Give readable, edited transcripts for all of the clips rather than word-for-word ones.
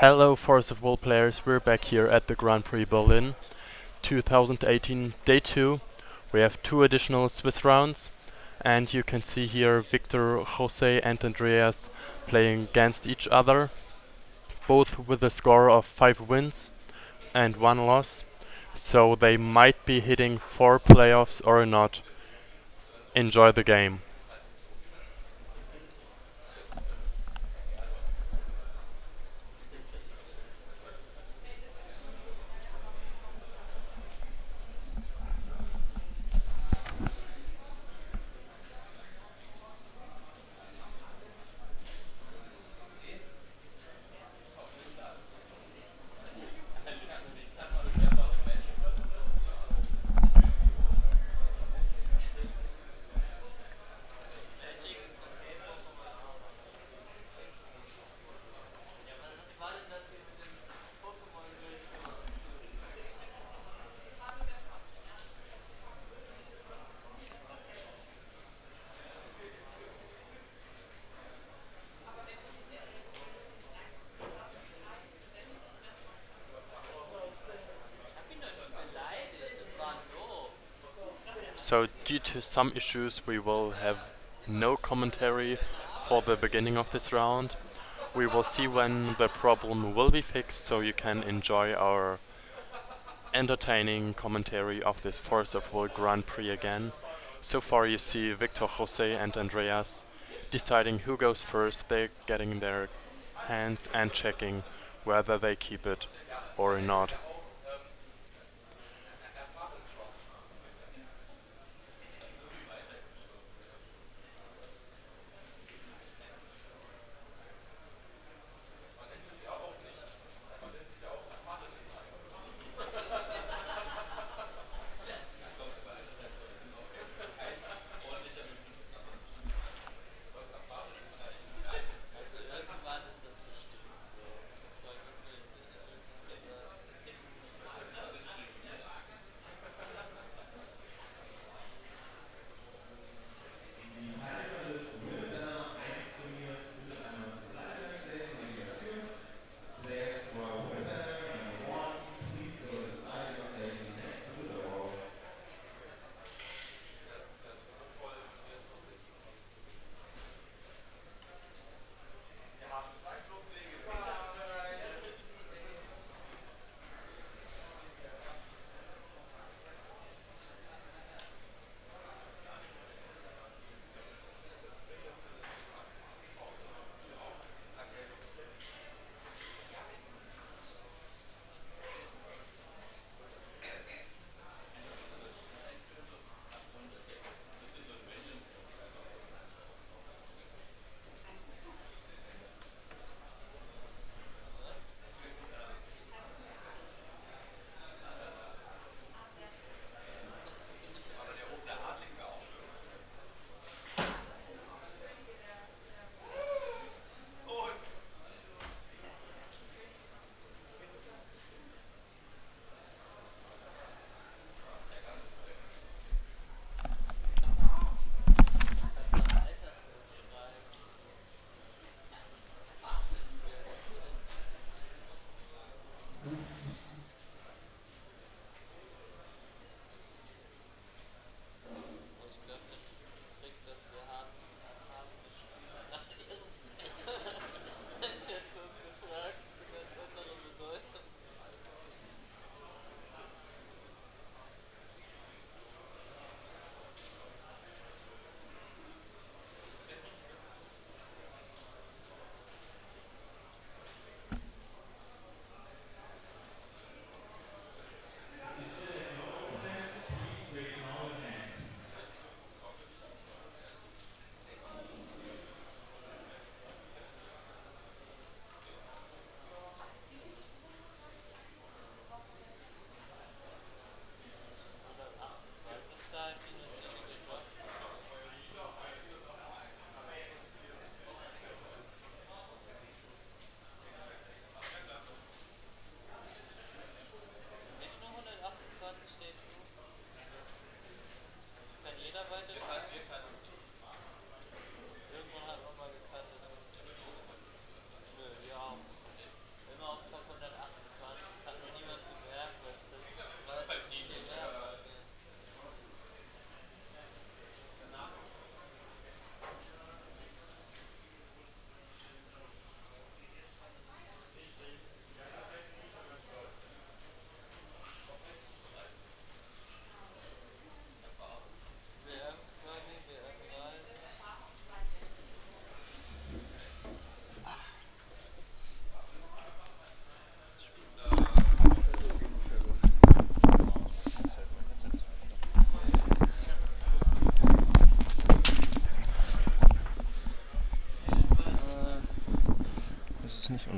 Hello Force of Will players, we're back here at the Grand Prix Berlin 2018 Day 2. We have two additional Swiss rounds and you can see here Victor, Jose and Andreas playing against each other, both with a score of 5 wins and 1 loss, so they might be hitting for playoffs or not. Enjoy the game. So due to some issues we will have no commentary for the beginning of this round. We will see when the problem will be fixed, so you can enjoy our entertaining commentary of this Force of Will Grand Prix again. So far you see Victor, Jose and Andreas deciding who goes first. They're getting their hands and checking whether they keep it or not.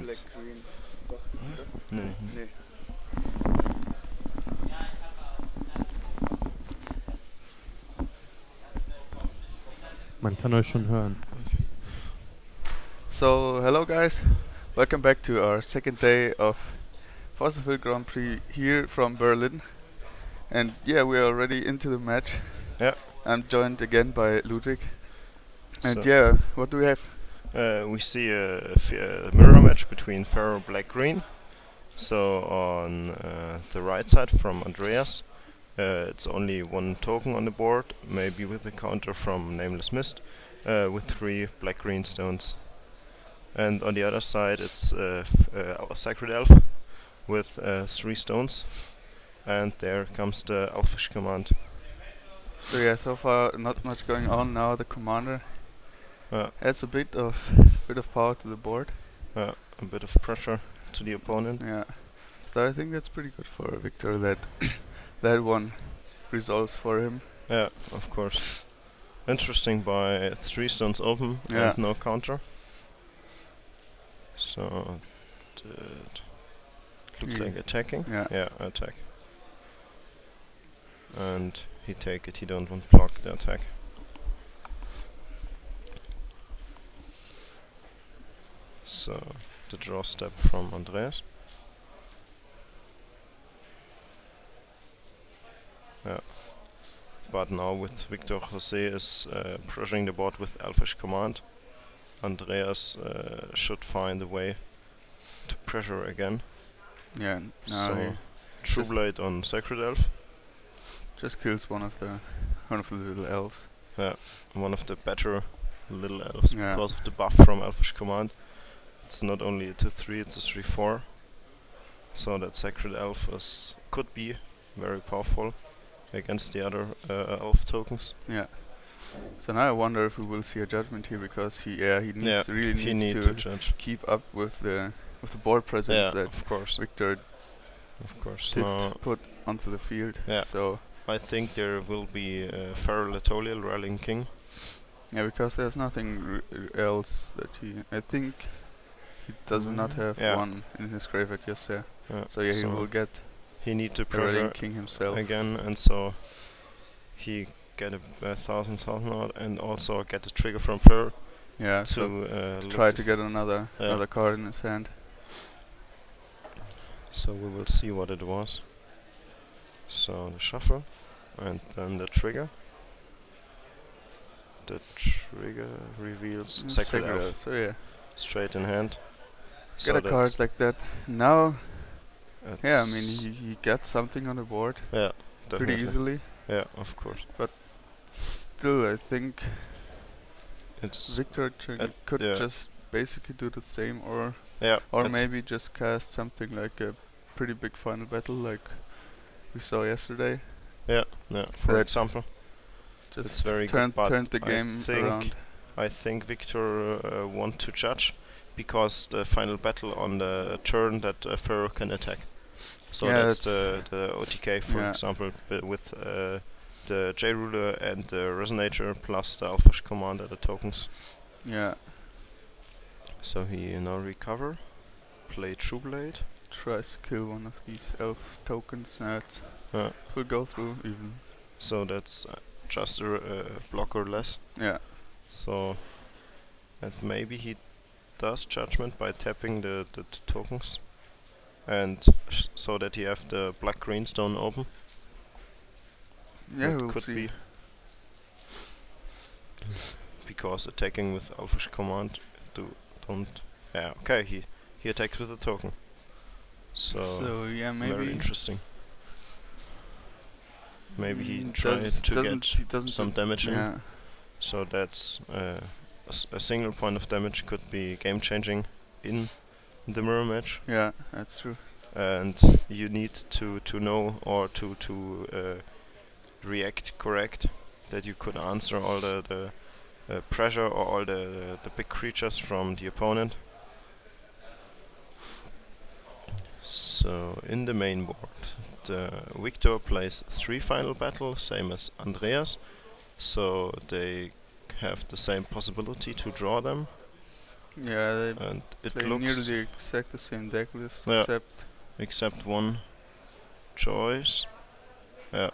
Und Black, green. nee. Nee. Man kann euch schon hören. So, hello guys, welcome back to our second day of FoW Grand Prix here from Berlin. And yeah, we are already into the match. Yeah. I'm joined again by Ludwig. And So yeah, what do we have? we see a mirror match between FoW Black Green. So on the right side from Andreas, it's only one token on the board, maybe with a counter from Nameless Mist, with 3 black green stones. And on the other side it's our Sacred Elf with 3 stones, and there comes the Elfish command. So yeah, so far not much going on now. The commander adds a bit of power to the board. A bit of pressure to the opponent. Yeah, so I think that's pretty good for Victor that that one resolves for him. Yeah, of course. Interesting by 3 stones open and no counter. So it looks like attacking. Yeah, attack. And he take it, he don't want to block the attack. So the draw step from Andreas. Yeah. But now with Victor Jose is pressuring the board with Elfish command. Andreas should find a way to pressure again. Yeah, now so True Blade on Sacred Elf. Just kills one of the little elves. Yeah, one of the better little elves because of the buff from Elfish command. It's not only a 2/3, it's a 3/4. So that Sacred Elf could be very powerful against the other elf tokens. Yeah. So now I wonder if we will see a judgment here, because he needs to judge. keep up with the board presence that of course. Victor did put onto the field. Yeah. So I think there will be Feral Etolial Rallying King. Yeah, because there's nothing else that I think he does not have one in his graveyard just there. So yeah, he will get. He need to pressure King himself again, and so he get a 1,000 out, and also get the trigger from Feral. Yeah, to try to get another card in his hand. So we will see what it was. So the shuffle, and then the trigger. The trigger reveals Sacred Elf. So yeah, straight in hand. Get a card like that. Now, I mean he gets something on the board. Yeah, pretty easily. Yeah, of course. But still, I think Victor could just basically do the same, or maybe just cast something like a pretty big final battle, like we saw yesterday. Yeah, for example. Just it's very turned the I game around. I think Victor want to judge, because the final battle on the turn that Pharaoh can attack. So that's the OTK, for example, with the J-Ruler and the Resonator plus the Elfish Commander, the tokens. Yeah. So he now recover, play True Blade. Tries to kill one of these elf tokens. Will go through even. So that's just a blocker less. Yeah. So, and maybe he does judgment by tapping the tokens, and so that he have the black green stone open. Yeah, we'll could see. Be because attacking with Elfish command he attacks with a token. So yeah, maybe very interesting. Maybe he tried to get some damage in. So that's a single point of damage could be game changing in the mirror match. Yeah, that's true. And you need to know, or to react correct, that you could answer all the pressure or all the big creatures from the opponent. So in the main board, Victor plays 3 final battle, same as Andreas. So they have the same possibility to draw them. Yeah, they and it play looks nearly exact the same deck list, yeah, except one choice. Yeah.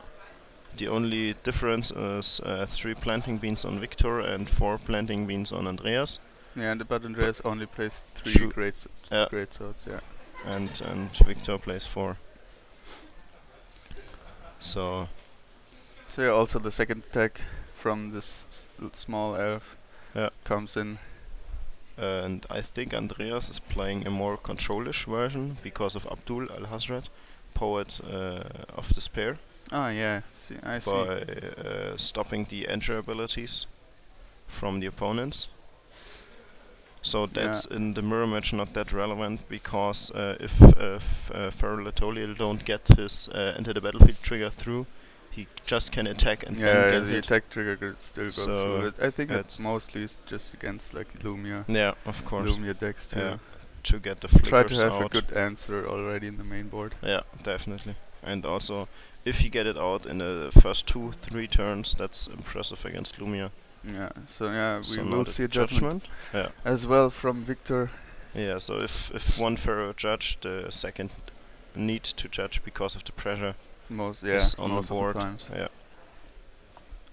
The only difference is 3 planting beans on Victor and 4 planting beans on Andreas. Yeah, but Andreas only plays 3 great swords, yeah. And Victor plays 4. So yeah, also the second attack from this small elf comes in. And I think Andreas is playing a more controlish version because of Abdul Al-Hazred, Poet of Despair. Ah, yeah, I see. By stopping the enter abilities from the opponents. So that's in the mirror match not that relevant, because if Feral Latoliel don't get his enter the battlefield trigger through, he just can attack and then get the attack trigger still goes through it. I think it's mostly just against like Lumia. Yeah, of course. Lumia decks too. Yeah, to get the flickers try to have out. a good answer already in the main board. Yeah, definitely. And also, if you get it out in the first 2-3 turns, that's impressive against Lumia. Yeah, so yeah, we so will see a judgment as well from Victor. Yeah, so if one Pharaoh judge, the second need to judge because of the pressure. Is on the board. Of the times. Yeah.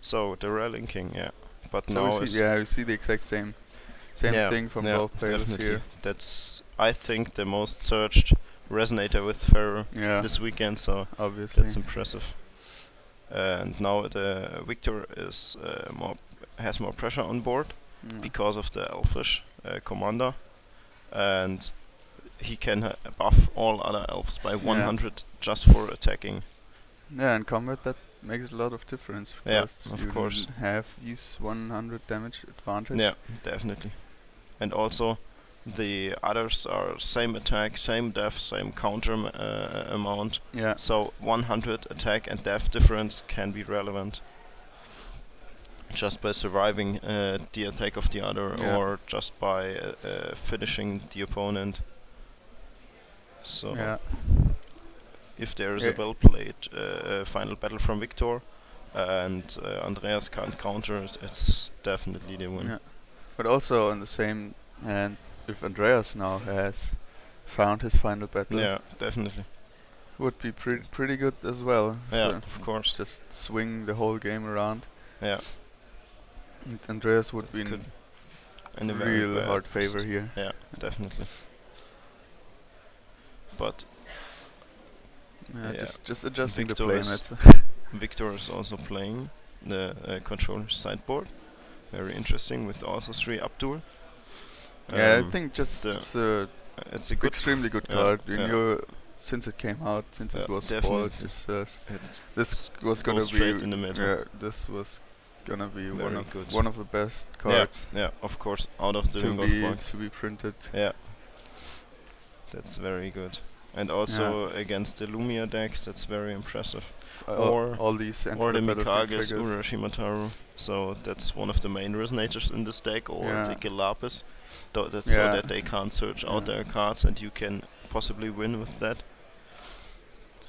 So the relinking, but so now we see the exact same thing from both players definitely. here. That's I think the most searched resonator with Pharaoh this weekend. So obviously that's impressive. And now the Victor is has more pressure on board because of the elfish commander, and he can buff all other elves by 100 just for attacking. Yeah, in combat that makes a lot of difference, because of course have these 100 damage advantage. Yeah, definitely. And also the others are same attack, same def, same counter amount. Yeah. So 100 attack and def difference can be relevant just by surviving the attack of the other, or just by finishing the opponent. So if there is a well-played final battle from Victor and Andreas can't counter it, it's definitely the win. Yeah. But also on the same hand, if Andreas now has found his final battle, yeah, definitely would be pretty good as well. Yeah, so of course. Just swing the whole game around. Yeah. And Andreas would be in a real hard favor here. Yeah, definitely. But just adjusting the playmats. Victor is also playing the controller sideboard. Very interesting, with also 3 Abdul. I think it's a good extremely good card. Since it came out, since it was spoiled, this was gonna be in the middle. This was gonna be very one of the best cards. Yeah, of course, out of the box to be printed. Yeah, that's very good. And also against the Lumia decks, that's very impressive. Or all these the Mikages, Urashimataro. So that's one of the main resonators in this deck, or the Galapis. So that they can't search out their cards, and you can possibly win with that.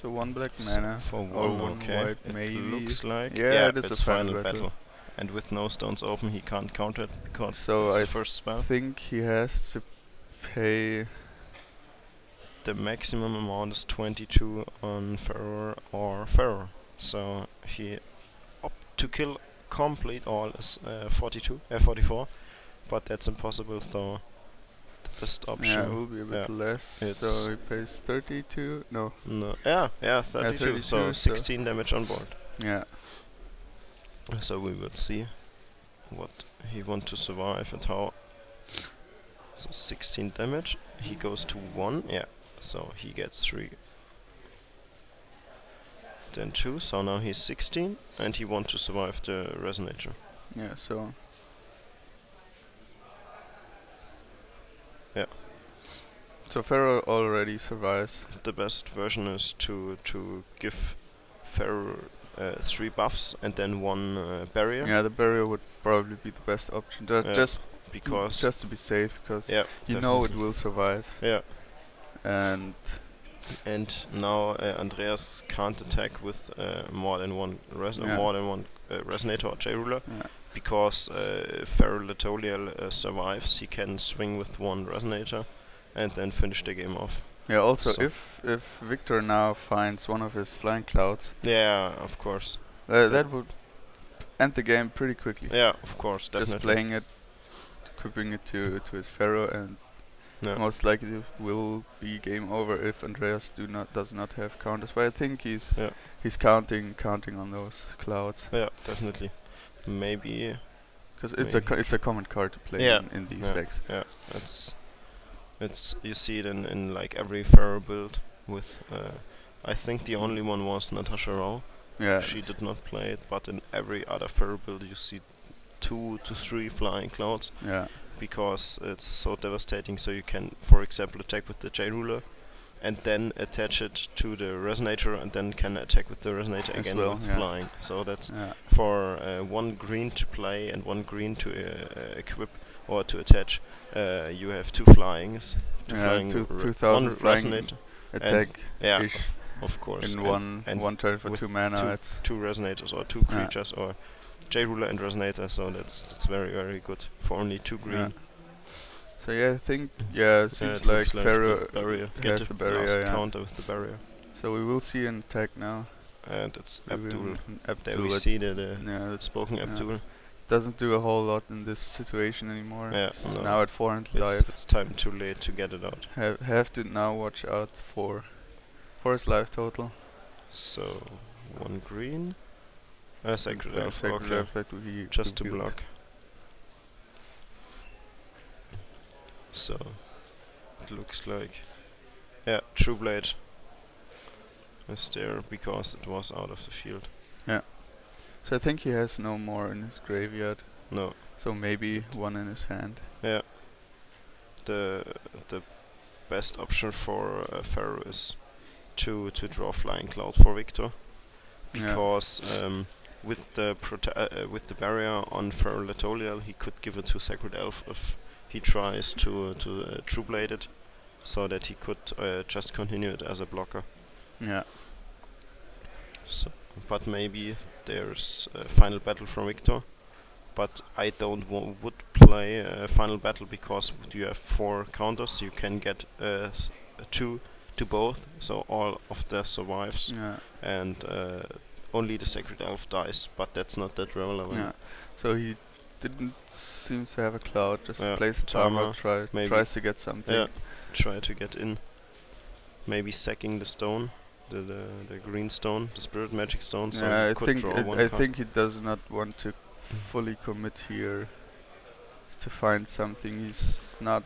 So 1 black mana for 1 white, maybe. It looks like it's a final battle. And with no stones open, he can't counter it because it's the first spell. I think he has to pay. The maximum amount is 22 on Pharaoh or Pharaoh. So he to kill complete all is 44, but that's impossible. So the best option. Yeah, it will be a bit less. So he pays 32. No. 32. So 16 damage on board. Yeah. So we will see what he wants to survive and how. So 16 damage. He goes to 1. Yeah. So he gets 3. Then 2. So now he's 16, and he wants to survive the resonator. Yeah. So. Yeah. So Pharaoh already survives. The best version is to give Pharaoh 3 buffs and then 1 barrier. Yeah, the barrier would probably be the best option. Just to be safe, because you know it will survive. Yeah. And now Andreas can't attack with more than one resonator or J-ruler, because if Pharaoh Litolial survives, he can swing with one resonator and then finish the game off. Yeah, also if Victor now finds one of his flying clouds, yeah, of course, that would end the game pretty quickly. Yeah, of course, definitely. Just playing it, equipping it to his Pharaoh, and most likely will be game over if Andreas does not have counters. But I think he's counting on those clouds. Yeah, definitely. Maybe because it's a common card to play in these decks. Yeah, it's you see it in like every Pharaoh build with. I think the only one was Natasha Rao. Yeah, she did not play it, but in every other Pharaoh build you see 2 to 3 flying clouds. Yeah. Because it's so devastating. So you can, for example, attack with the J ruler, and then attach it to the resonator, and then can attack with the resonator as again with flying. So that's for 1 green to play and 1 green to equip or to attach. You have 2 flyings. 2,000 flying resonator attack. Of course. In one turn for 2 mana. 2 resonators or 2 creatures or J ruler and resonator. So that's very, very good for only 2 green. Yeah. So I think it seems like Pharaoh has the barrier. Counter with the barrier. So we will see an attack now. And it's Abdul. There we see the spoken Abdul. Doesn't do a whole lot in this situation anymore. Yeah, it's now at 400 life. It's time too late to get it out. Have to now watch out for his life total. So 1 green. Sacred Elf. Okay. Just to block. So it looks like True Blade is there because it was out of the field. Yeah. So I think he has no more in his graveyard. No. So maybe 1 in his hand. Yeah. The best option for Pharaoh is to draw Flying Cloud for Victor, because with the barrier on Pharaoh Litolial, he could give it to Sacred Elf if he tries to True Blade it, so that he could just continue it as a blocker. Yeah. So, but maybe there's a Final Battle from Victor, but I don't would play a Final Battle because you have 4 counters. You can get 2 to both, so all of the survives, and only the Sacred Elf dies, but that's not that relevant. Yeah. So he didn't seem to have a cloud, just plays the armor, tries to get something. Yeah, try to get in. Maybe sacking the stone, the green stone, the spirit magic stone. So I think he does not want to fully commit here to find something. He's not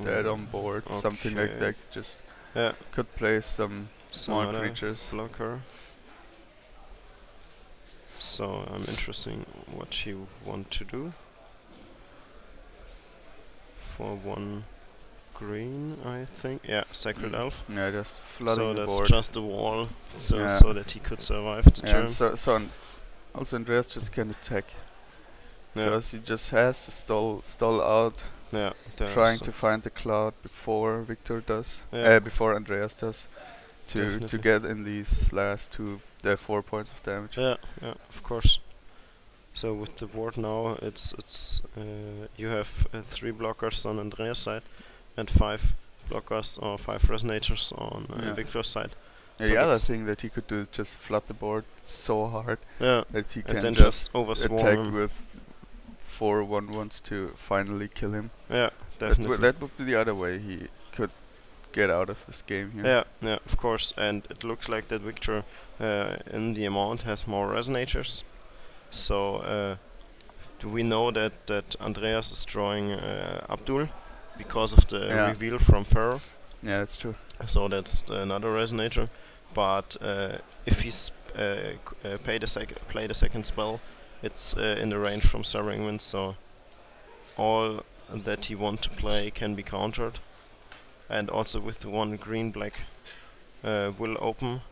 dead on board. Something like that. Just could play some small creatures. Blocker. So I'm interested what he want to do. For 1 green, I think. Yeah, Sacred Elf. Yeah, just flooding the board. So that's just the wall, so that he could survive the turn. So also Andreas just can attack. Because he just has to stall out. Yeah, trying to find the cloud before Victor does. Before Andreas does. To get in these last 4 points of damage. Yeah, of course. So with the board now, it's you have 3 blockers on Andreas' side, and 5 blockers or 5 resonators on Victor's side. So the other thing that he could do is just flood the board so hard that he can then just attack with 4 1/1s to finally kill him. Yeah, definitely. That would be the other way he could get out of this game here. Yeah, of course. And it looks like that Victor in the amount has more resonators. So we know that Andreas is drawing Abdul because of the reveal from Pharaoh. Yeah, that's true. So that's another resonator. But if he's play the second spell, it's in the range from Soaring Winds. So all that he wants to play can be countered. And also with the 1 green-black will open,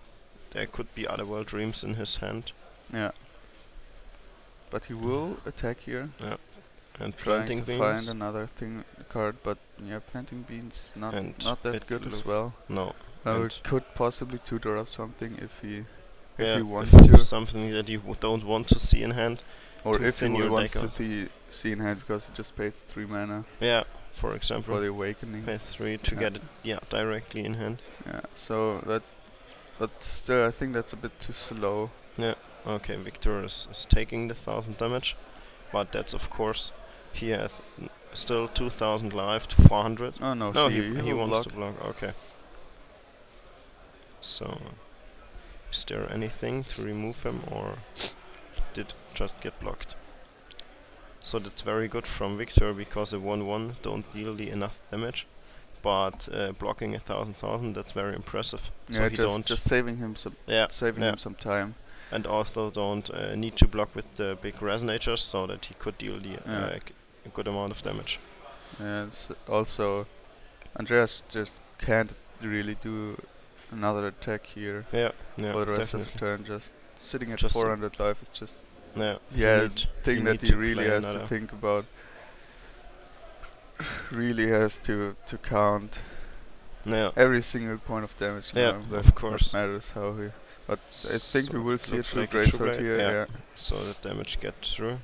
there could be Otherworld Dreams in his hand. Yeah. But he will attack here. Yeah. And trying Planting to Beans. Find another card, but Planting Beans not that good as well. No. Now it could possibly tutor up something if he wants if to. Something that you don't want to see in hand. Or if he wants to see in hand because he just pays 3 mana. Yeah, for example. For the awakening. Pay 3 to get it directly in hand. Yeah, so but still I think that's a bit too slow. Yeah, okay, Victor is taking the 1000 damage, but that's of course, he has still 2000 life to 400. Oh no, no, he wants to block, okay. So, is there anything to remove him, or did just get blocked? So that's very good from Victor, because a 1/1 don't deal the enough damage, but blocking 1000, that's very impressive. Yeah, so he just saving him some him some time. And also don't need to block with the big resonators, so that he could deal the a good amount of damage. And also Andreas just can't really do another attack here. Yeah, for the rest of the turn. Just sitting at just 400 life is just yeah, thing that he really has to think about. Really has to count every single point of damage. Yeah, now, of course. Matters how he. But I think so we will see a true like great sword here. Yeah. So the damage gets through.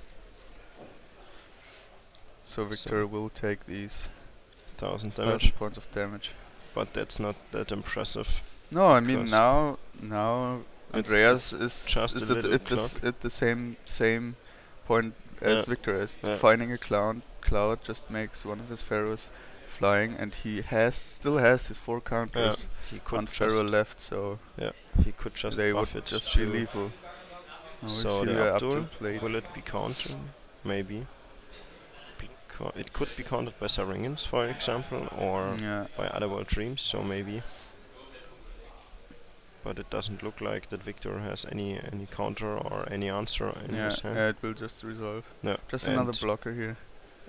So Victor will take these 1000 points of damage. But that's not that impressive. No, I mean now Andreas is just at the same point as Victor is. Finding a cloud just makes one of his pharaohs flying, and he still has his 4 counters on pharaoh left, so he could just they buff would it just be lethal. So the Abdul, will it be countered? Maybe. It could be countered by Saringans, for example, or by Otherworld Dreams, so maybe. But it doesn't look like that Victor has any counter or any answer in his hand. Yeah, it will just resolve. No, just another blocker here.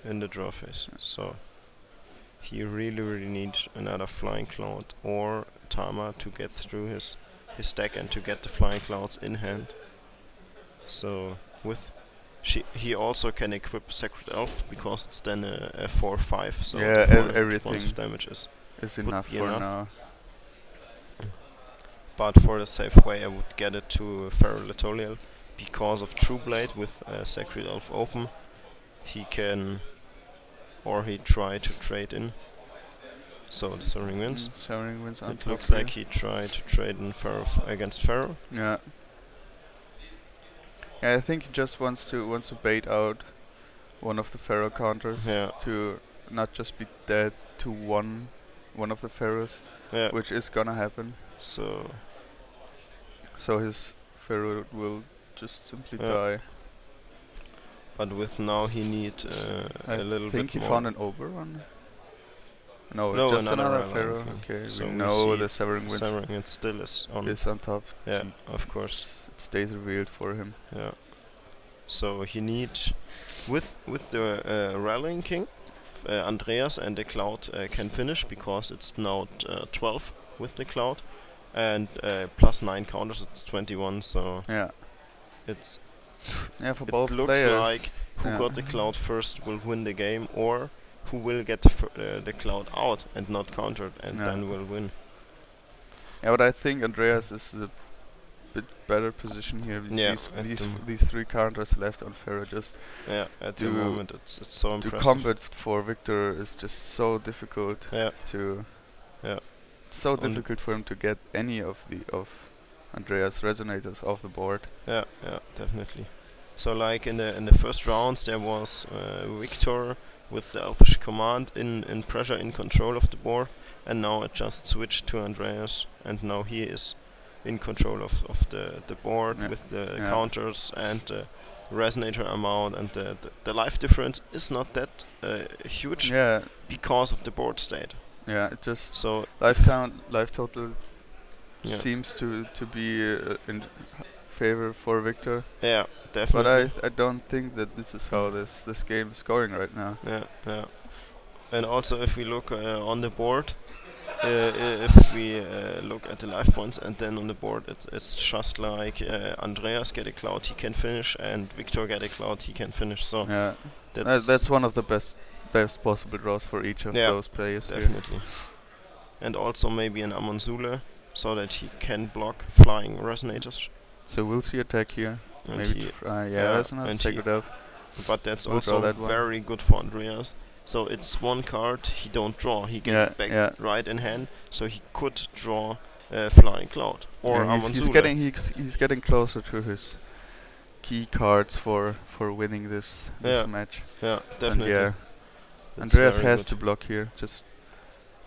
In the draw phase. So he really needs another Flying Cloud or Tama to get through his deck and to get the Flying Clouds in hand. So with he also can equip Sacred Elf, because it's then a 4/5. So everything points of damage is enough for now. But for the safe way, I would get it to Pharaoh Letoliel, because of True Blade with Sacred Elf open. He can, or he try to trade in. So the Soaring Winds. Soaring Winds on it top. Looks like he tried to trade in Pharaoh against Pharaoh. Yeah. Yeah, I think he just wants to bait out one of the Pharaoh counters to not just be dead to one of the Pharaohs, which is gonna happen. So his Pharaoh will just simply die. But with now he need a little bit more. I think he found an overrun. No, just another Pharaoh. Okay, so we know the Severing Winds. Severing Winds still is on top. Yeah, of course. It stays revealed for him. Yeah. So he needs, with the Rallying King, Andreas and the Cloud can finish, because it's now 12 with the Cloud, and plus 9 counters, it's 21. So it's for both looks players. Like who got the Cloud first will win the game, or who will get the Cloud out and not countered, and then will win. Yeah, but I think Andreas is a bit better position here. These 3 counters left on Pharaoh just at the moment it's so impressive. To combat for Victor is just so difficult. It's so difficult for him to get any of Andreas resonators off the board. Yeah, definitely. So like in the first rounds there was Victor with the Elfish Command in pressure, in control of the board, and now it just switched to Andreas, and now he is in control of the board with the counters and the resonator amount, and the life difference is not that huge because of the board state. Yeah, it just so life total seems to be in favor for Victor. Yeah, definitely. But I don't think that this is how this game is going right now. Yeah. And also if we look on the board, if we look at the life points, and then on the board it's just like Andreas get a Cloud, he can finish, and Victor get a Cloud, he can finish. So that's one of the best possible draws for each of those players. Definitely. Here. And also maybe an Amonzule, so that he can block flying resonators. So we'll see attack here. And maybe that's another sacred elf. But that's we'll also that very good for Andreas. So it's one card he don't draw. He gets back right in hand, so he could draw Flying Cloud or he's getting closer to his key cards for winning this match. Yeah, definitely. And Andreas has to block here, just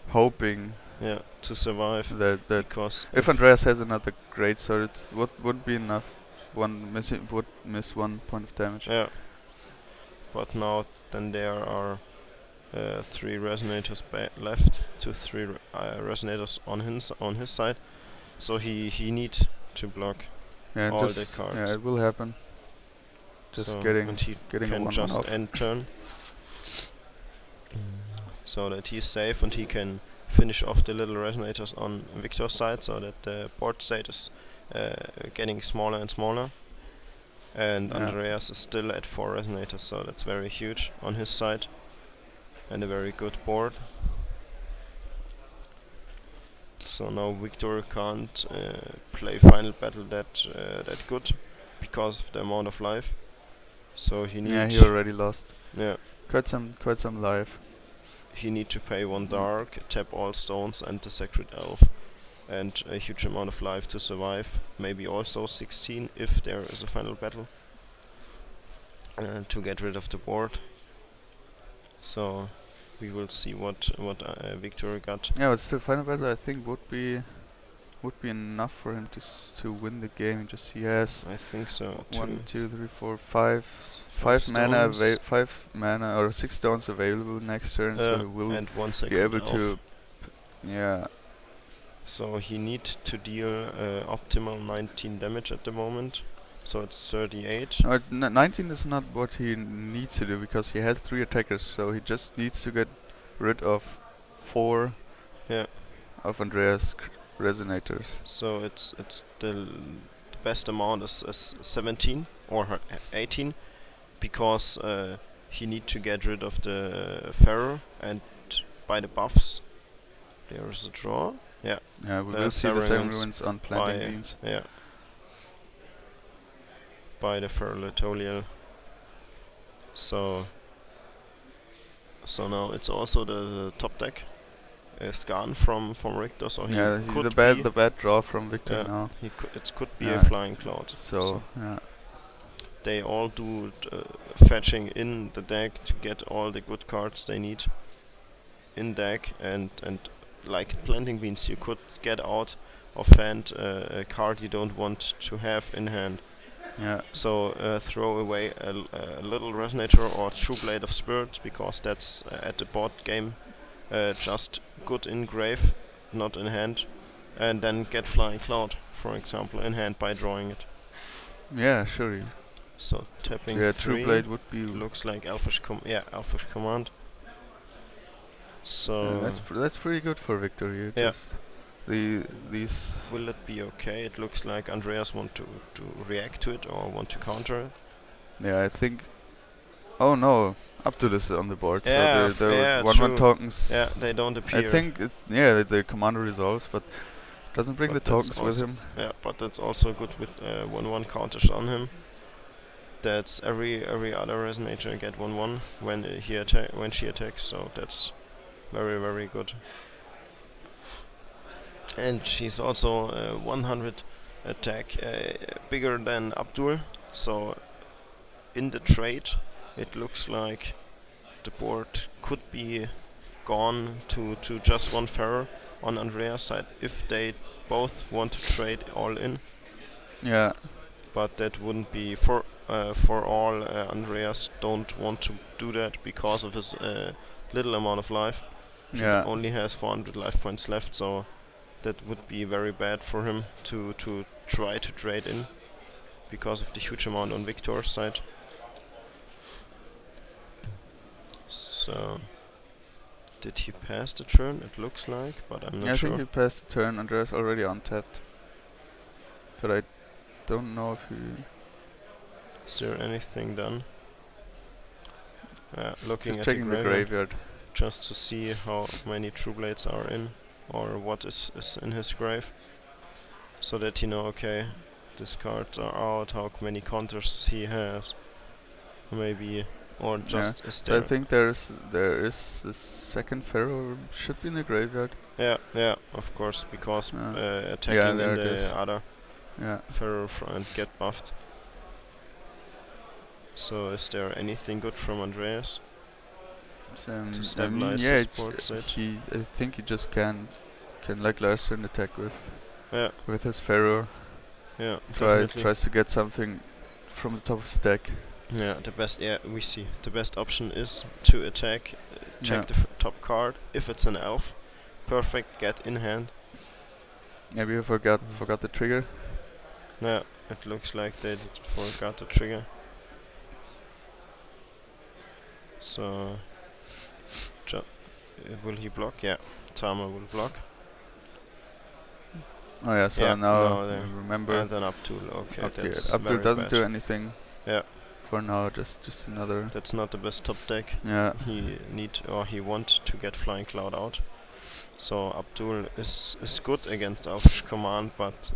hoping to survive. That because if Andreas has another great sword, it's would be enough. Would miss 1 point of damage. Yeah. But now then there are 3 resonators left, 3 resonators on his side, so he need to block all the cards. Yeah, it will happen. Just getting can just end turn, so that he's safe and he can finish off the little resonators on Victor's side, so that the board state is getting smaller and smaller. And Andreas is still at 4 resonators, so that's very huge on his side, and a very good board. So now Victor can't play final battle that good because of the amount of life. So he needs. Yeah, he already lost. Yeah, quite some life. He need to pay 1 dark, tap all stones and the sacred elf, and a huge amount of life to survive. Maybe also 16 if there is a final battle, to get rid of the board. So we will see what Victor got. Yeah, but still, final battle I think would be enough for him to win the game. He has, I think so. 1, 2, 3, 4, 5 mana or 6 stones available next turn, so he will and 1 be able to. So he needs to deal optimal 19 damage at the moment. So it's 38. 19 is not what he needs to do, because he has 3 attackers, so he just needs to get rid of 4 of Andreas' resonators. So it's the best amount is 17 or 18, because he need to get rid of the Pharaoh, and by the buffs there is a draw. Yeah, we will see the same ruins on planting beans. Yeah, by the Feralitolial. So now it's also the top deck is gone from Richter, so he could the bad draw from Victor now. It could be a Flying Cloud. So they all do fetching in the deck to get all the good cards they need in deck, and like planting beans, you could get out of hand a card you don't want to have in hand. Yeah. So throw away a little resonator or true blade of spirit, because that's at the board game just good in grave, not in hand, and then get Flying Cloud, for example, in hand by drawing it. Yeah, sure. So tapping 3 true blade would be looks like Elfish Command. So that's pretty good for Victor. These will it be okay? It looks like Andreas want to react to it or want to counter it. Yeah, I think. Oh no, Abdul is on the board. Yeah, so they're 1/1 tokens. Yeah, they don't appear. I think the commander resolves, but doesn't bring the tokens with him. Yeah, but that's also good with 1/1 counters on him. That's every other resonator get 1/1 when she attacks. So that's very, very good. And she's also 100 attack bigger than Abdul. So in the trade, it looks like the board could be gone to just 1 Pharaoh on Andreas' side if they both want to trade all in. Yeah. But that wouldn't be for all. Andreas don't want to do that because of his little amount of life. He only has 400 life points left, so that would be very bad for him to try to trade in because of the huge amount on Victor's side. So did he pass the turn? It looks like, but I'm not sure. I think he passed the turn. Andreas already untapped, but I don't know if he. Is there anything done? Looking just at checking the graveyard, just to see how many true blades are in, or what is in his grave, so that you know, okay, discards are out, how many counters he has, maybe, or just is there. So I think there is the second pharaoh should be in the graveyard. Yeah, of course, because attacking in the other pharaoh front get buffed. So is there anything good from Andreas to stabilize his board set? I think he just can like last turn attack with his pharaoh. Yeah, tries to get something from the top of stack. Yeah, we see the best option is to attack, check the top card. If it's an elf, perfect, get in hand. Maybe you forgot the trigger. Yeah, it looks like they forgot the trigger. So, will he block? Yeah, Tama will block. Oh yeah, so now remember. And then Abdul, okay, that's Abdul very doesn't bad. do anything. Yeah. For now, just another. That's not the best top deck. Yeah. He wants to get Flying Cloud out. So Abdul is good against Elfish Command, but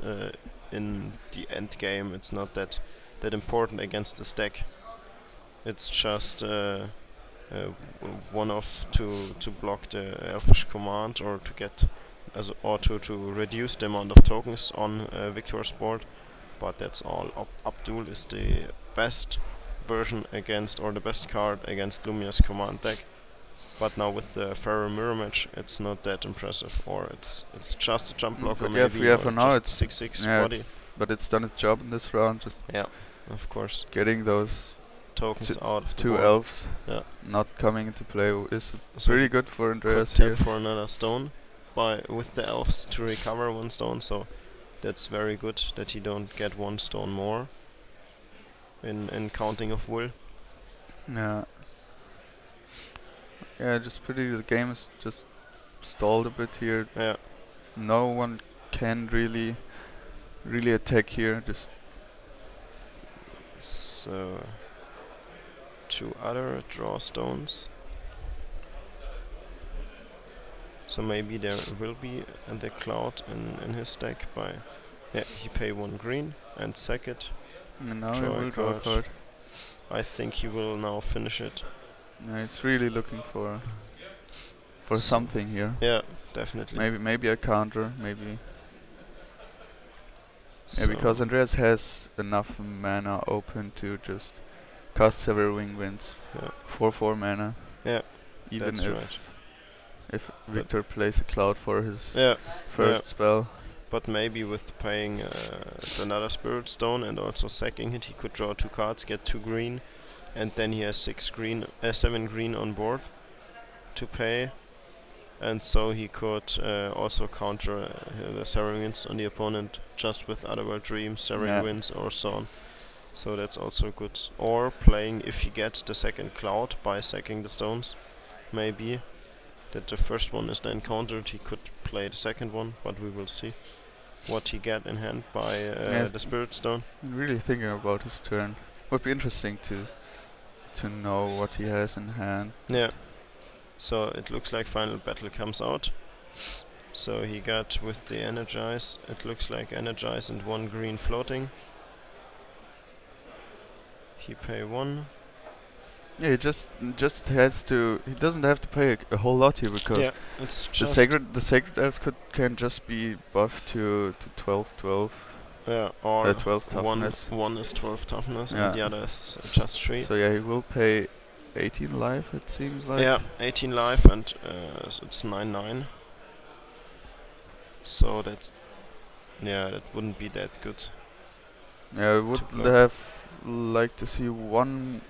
in the end game it's not that important against this deck. It's just one off to block the Elfish Command or to get to reduce the amount of tokens on Victor's board, but that's all. Abdul is the best version against, or the best card against Lumia's command deck, but now with the Pharaoh mirror match it's not that impressive, or it's just a jump blocker maybe. Yeah, for now it's 6/6 body. But it's done its job in this round, just of course, getting those tokens out of the two board. elves not coming into play is pretty good for Andreas here. For another stone with the elves to recover one stone, so that's very good that he don't get one stone more in counting of wool. Yeah, just the game is just stalled a bit here. Yeah. No one can really attack here. So 2 other draw stones. So maybe there will be the cloud in his deck he pay 1 green and sack it. And now he will draw a card. I think he will now finish it. Yeah, he's really looking for something here. Yeah, definitely. Maybe a counter, maybe. Yeah, because Andreas has enough mana open to just cast several wing winds for 4 mana. Yeah, even that's if Victor plays a cloud for his first spell. But maybe with paying another Spirit Stone and also sacking it, he could draw 2 cards, get 2 green, and then he has 7 green on board to pay, and so he could also counter the Searing Winds on the opponent just with Otherworld Dreams, Searing Winds, or so on. So that's also good. Or playing, if he gets the second cloud by sacking the stones, maybe that the first one is then countered, he could play the second one, but we will see what he get in hand by the Spirit Stone. I'm really thinking about his turn. Would be interesting to know what he has in hand. Yeah. So it looks like Final Battle comes out. So he got with the Energize, it looks like Energize and 1 green floating. He pay 1. Yeah, he just has to. He doesn't have to pay a whole lot here because it's the sacred elves can just be buffed to 12. Yeah, or 12 toughness. One is 12 toughness and the other is just 3. So yeah, he will pay 18 life. It seems like. Yeah, 18 life and so it's 9/9. So that wouldn't be that good. Yeah, I would have liked to see one.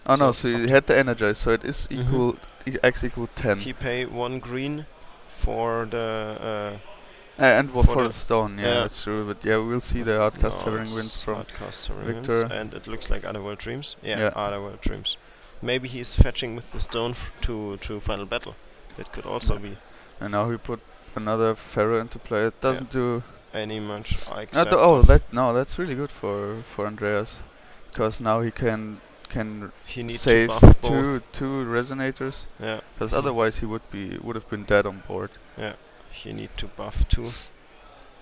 Oh no, so he had the Energize, so it is equal, actually equal 10. He pay 1 green for the and for the stone, that's true, but we will see the Outcast Severing Winds from Victor. And it looks like Otherworld Dreams. Yeah, Otherworld Dreams. Maybe he's fetching with the stone to Final Battle. It could also be. And now he put another Pharaoh into play. It doesn't do any much. That's really good for Andreas, because now he can save 2 resonators. Yeah. Because otherwise he would have been dead on board. Yeah. He need to buff 2.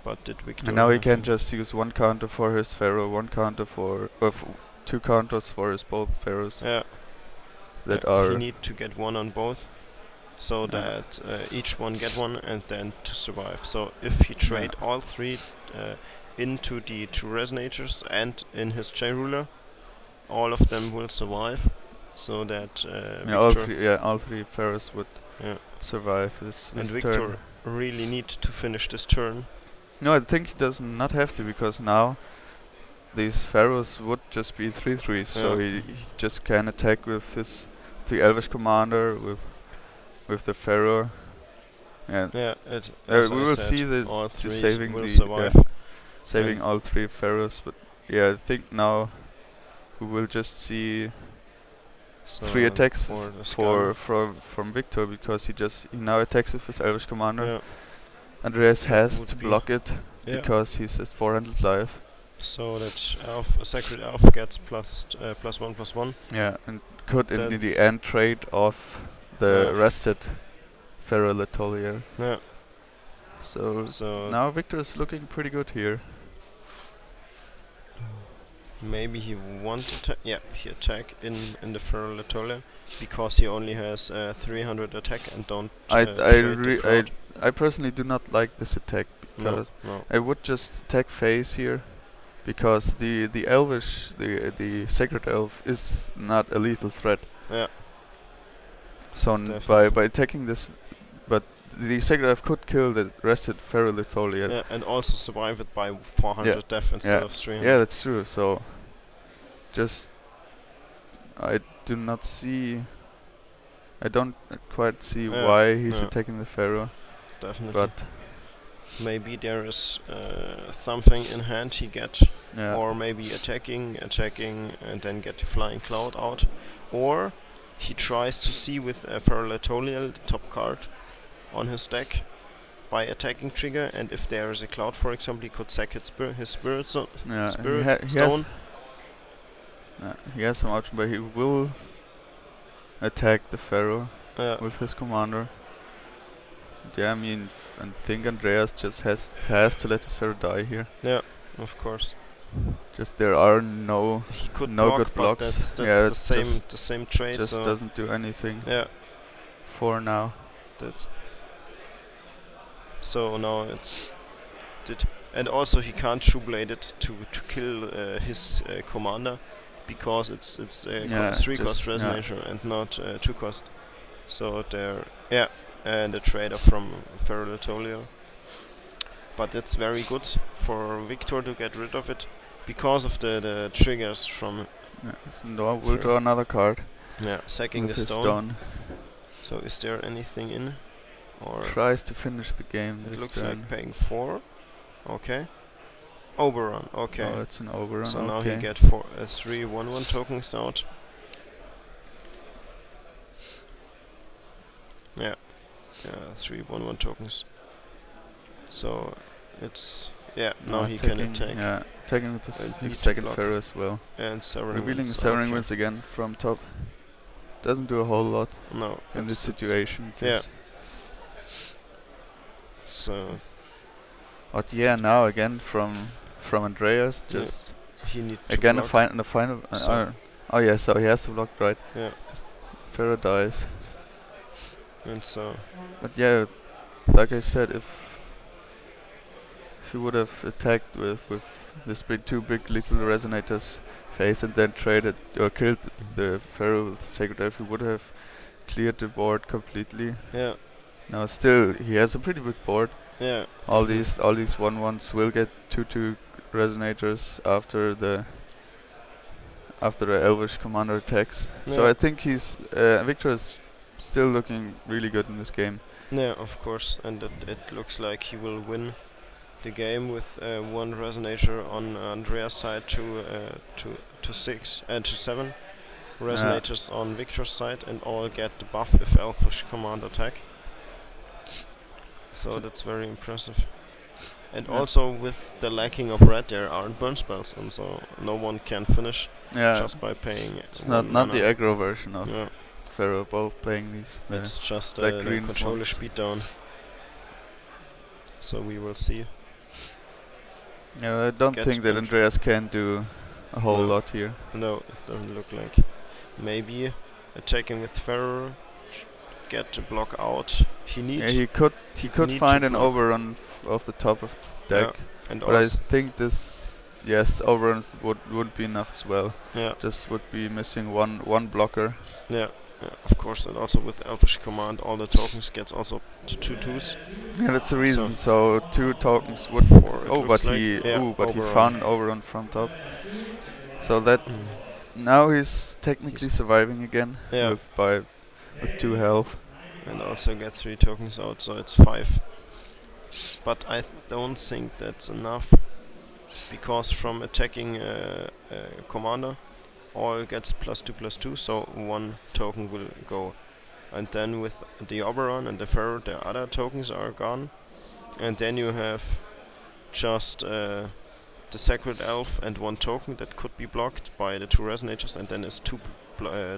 But did Victor? And now he can just use one counter for his pharaoh, one counter for, or two counters for his both pharaohs. Yeah. That are. He need to get one on both, so that each one get one, and then to survive. So if he trade all three into the two resonators and in his chain ruler, all of them will survive. So that all three pharaohs would survive this and turn. Victor really need to finish this turn. No, I think he does not have to, because now these pharaohs would just be 3/3, so he just can attack with his 3 Elvish commander with the pharaoh. And we will see the saving all 3 pharaohs, but I think now we will just see 3 attacks from Victor, because he now attacks with his Elvish commander. Andreas has to block it because he's at 400 life. So that Sacred Elf gets +1/+1. Yeah, and could in the end trade off the rested Pharaoh Letolier. Yeah. So now Victor is looking pretty good here. Maybe he wants he attack in the Pharaoh Letolier, because he only has 300 attack and don't. I personally do not like this attack, because I would just attack phase here, because the Elvish, the Sacred Elf is not a lethal threat. Yeah. So by attacking this, but the Sacred Elf could kill the rested Pharaoh Letolier. Yeah, and also survive it by 400 death instead of 300. Yeah, that's true. So I do not see. I don't quite see why he's attacking the Pharaoh. Definitely. But maybe there is something in hand he get, or maybe attacking, and then get the Flying Cloud out, or he tries to see with Pharaoh Letolier, the top card on his deck, by attacking trigger, and if there is a cloud, for example, he could sack his spirit stone. He has some option, but he will attack the Pharaoh with his commander. Yeah, I mean, I think Andreas just has to let his Pharaoh die here. Yeah, of course. Just there are no good blocks. That's the same trade. Just doesn't do anything. Yeah. For now. So now and also he can't True Blade it to kill his commander, because it's a 3-cost resonator and not 2-cost. So and a trader from Pharaoh Letolier. But it's very good for Victor to get rid of it, because of the triggers from. No, we'll draw another card. Yeah, sacking the stone. So is there anything in? Or tries to finish the game. It looks like paying 4. Okay. Overrun. Okay. Oh, it's an overrun. So now he get 3 1/1 tokens out. Yeah. 3 1/1 tokens. So it's now he can attack. Yeah, attacking with his second Pharaoh as well. And revealing the Severing Winds again from top. Doesn't do a whole lot. No. In this situation. Yeah. So. But now again from Andreas, just he need to again block. the final. So he has to block, right? Yeah. Pharaoh dies. And so. But like I said, if he would have attacked with this 2 big lethal resonators phase, and then traded or killed the Pharaoh with the Sacred Elf, he would have cleared the board completely. Yeah. Now still he has a pretty big board. Yeah. All these 1/1s will get 2/2 resonators after the Elvish commander attacks. Yeah. So I think Victor is still looking really good in this game. Yeah, of course, and it looks like he will win the game with 1 resonator on Andreas' side to 6 and to 7 resonators on Victor's side, and all get the buff if Elvish command attack. So that's very impressive. And also with the lacking of red, there aren't burn spells, and so no one can finish just by paying. Not the aggro version of Pharaoh both playing these. It's just a controller speed down. So we will see. Yeah, I don't think that Andreas can do a whole lot here. No, it doesn't look like. Maybe attacking with Pharaoh, get a block out. He could find an overrun off the top of the stack, but I think this overruns would be enough as well. Yeah, just would be missing one blocker. Yeah. Of course, and also with Elfish command, all the tokens gets also to 2/2s. Yeah, that's the reason. So 2 tokens would. But he found an overrun from top. So that now he's technically surviving again. Yeah. With 2 health. And also get 3 tokens out, so it's 5. But I don't think that's enough, because from attacking commander, all gets +2/+2, so 1 token will go. And then with the Oberon and the Pharaoh, the other tokens are gone. And then you have just the Sacred Elf and 1 token that could be blocked by the 2 Resonators, and then there's 2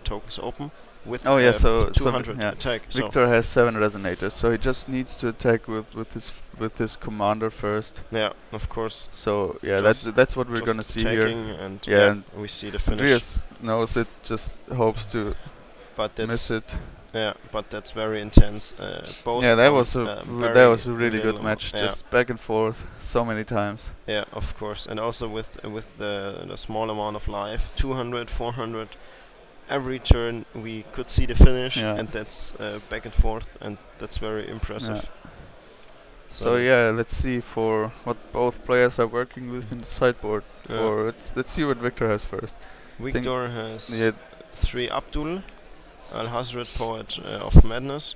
tokens open. With 200 attack. Victor has 7 Resonators, so he just needs to attack with his commander first. Yeah, of course. So yeah, that's what we're gonna see here. And and we see the finish. Andreas knows it, just hopes to miss it. Yeah, but that's very intense. Both. Yeah, that was a really good match. Just back and forth so many times. Yeah, of course, and also with the small amount of life, 200, 400. Every turn we could see the finish, and that's back and forth, and that's very impressive. Yeah. So yeah, let's see for what both players are working with in the sideboard. Let's see what Victor has first. Victor has 3 Abdul, Al-Hazred, Poet of Madness,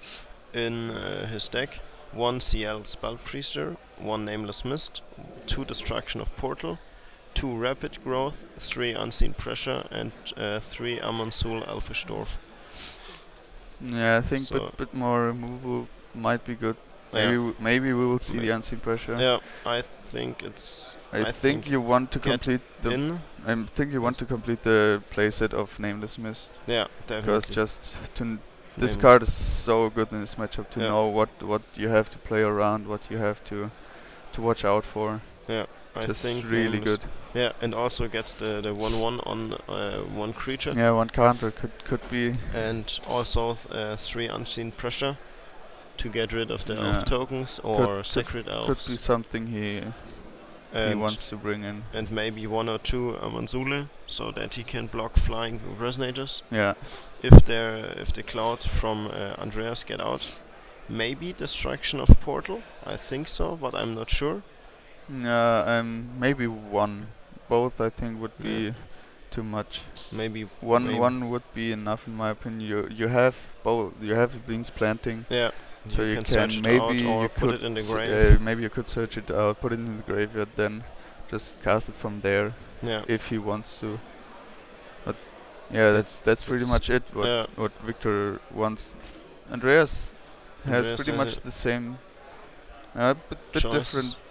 in his deck. 1 CL Spell Priester, 1 Nameless Mist, 2 Destruction of Portal, 2 Rapid Growth, 3 Unseen Pressure, and 3 Amonsul Elfish Dwarf. Yeah, I think a bit more removal might be good. Maybe we will see the Unseen Pressure. Yeah, I think it's. I think you want to complete the. I think you want to complete the playset of Nameless Mist. Yeah, definitely. Because just this card is so good in this matchup to know what you have to play around, what you have to watch out for. Yeah. I think really good. Yeah, and also gets the 1/1 on 1 creature. Yeah, 1 counter could be. And also 3 Unseen Pressure to get rid of the elf tokens or Sacred Elves. Could be something he wants to bring in. And maybe 1 or 2 Amanzule, so that he can block flying Resonators. Yeah. If the Cloud from Andreas get out. Maybe Destruction of Portal, I think so, but I'm not sure. Maybe 1. Both I think would be too much. Maybe one would be enough in my opinion. You have both. You have Beans Planting. Yeah. So you can maybe you put it in the grave. Maybe you could search it out, put it in the graveyard, then just cast it from there. Yeah. If he wants to. But yeah, that's pretty much it. What Victor wants. Andreas has pretty much the same. Bit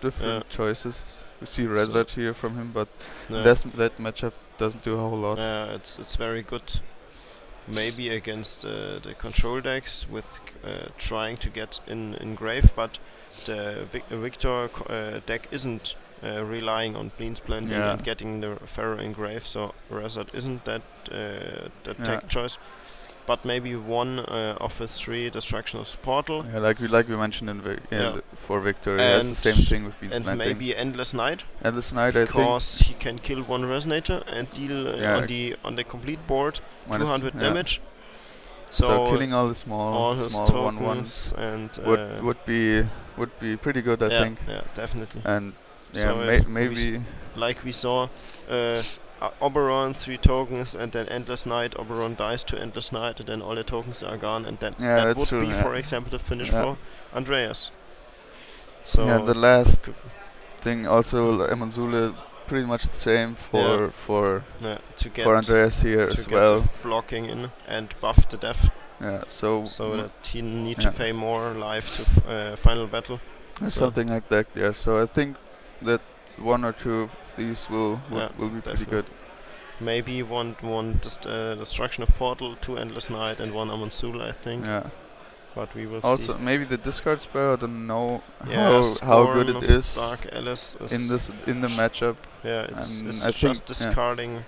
different choices. We see Resort here from him, but that matchup doesn't do a whole lot. Yeah, it's very good. Maybe against the control decks with trying to get in grave, but the Victor deck isn't relying on Beans Planting and getting the Pharaoh in grave, so Resort isn't that deck choice. But maybe 1 of his 3 Destruction of Portal. Yeah, like we mentioned for Victor, he has the same thing with Beans Planting. And maybe Endless Night. Endless Night, I think. Because he can kill 1 Resonator and deal on the complete board 200 damage. So killing all the small tokens and would be pretty good, I think. Yeah, definitely. And maybe like we saw. Oberon 3 tokens, and then Endless Night. Oberon dies to Endless Night, and then all the tokens are gone, and then that would be, for example, the finish for Andreas. So the last thing also, Amanzule, pretty much the same for Andreas here as well. Blocking in and buff the death. Yeah, so that he need to pay more life to final battle. Something like that. Yeah. So I think that 1 or 2 of these will be pretty good. Maybe one Destruction of Portal, 2 Endless Night, and 1 Amansul, I think. Yeah. but we will also see. maybe the discard spell. I don't know how good it is Dark Alice in the matchup. Yeah, it's I just discarding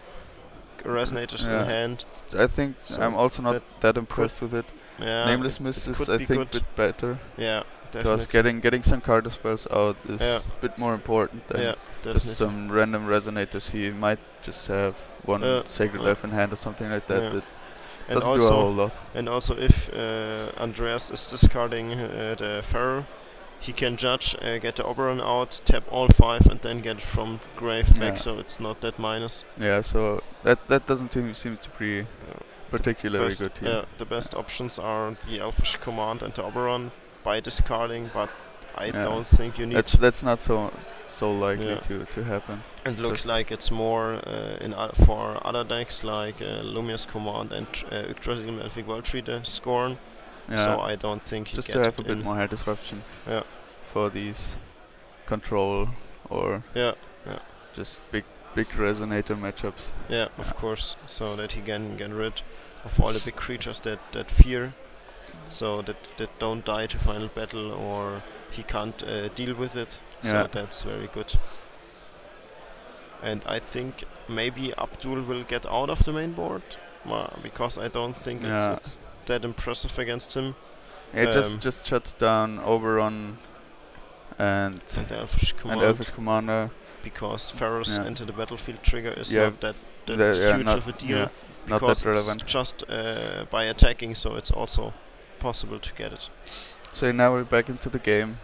resonators in hand. I think I'm also not that impressed with it. Yeah, Nameless Mist is I think a bit better. Yeah, because getting some card spells out is a bit more important than just some random resonators. He might just have one Sacred Elf in hand or something like that. That and doesn't do a whole lot. And also, if Andreas is discarding the Pharaoh, he can judge, get the Oberon out, tap all 5, and then get it from grave back. So it's not that minus. Yeah, so that doesn't seem to be particularly good here. Yeah, the best options are the Elfish Command and the Oberon by discarding, but I don't think you need. That's not so likely to happen. It looks like it's more for other decks like Lumia's Command and Yggdrasil Elfic World Tree, the Scorn. So I don't think you just get to have a bit more hand disruption. For these control or just big resonator matchups. Yeah, of course. So that he can get rid of all the big creatures that fear, so that don't die to final battle, or he can't deal with it. So that's very good. And I think maybe Abdul will get out of the main board, because I don't think it's that impressive against him. It just shuts down Oberon and the Elfish Commander. Because Pharaoh's enter the battlefield trigger is not that huge of a deal. Not that relevant. Just by attacking, so it's also possible to get it. So now we're back into the game.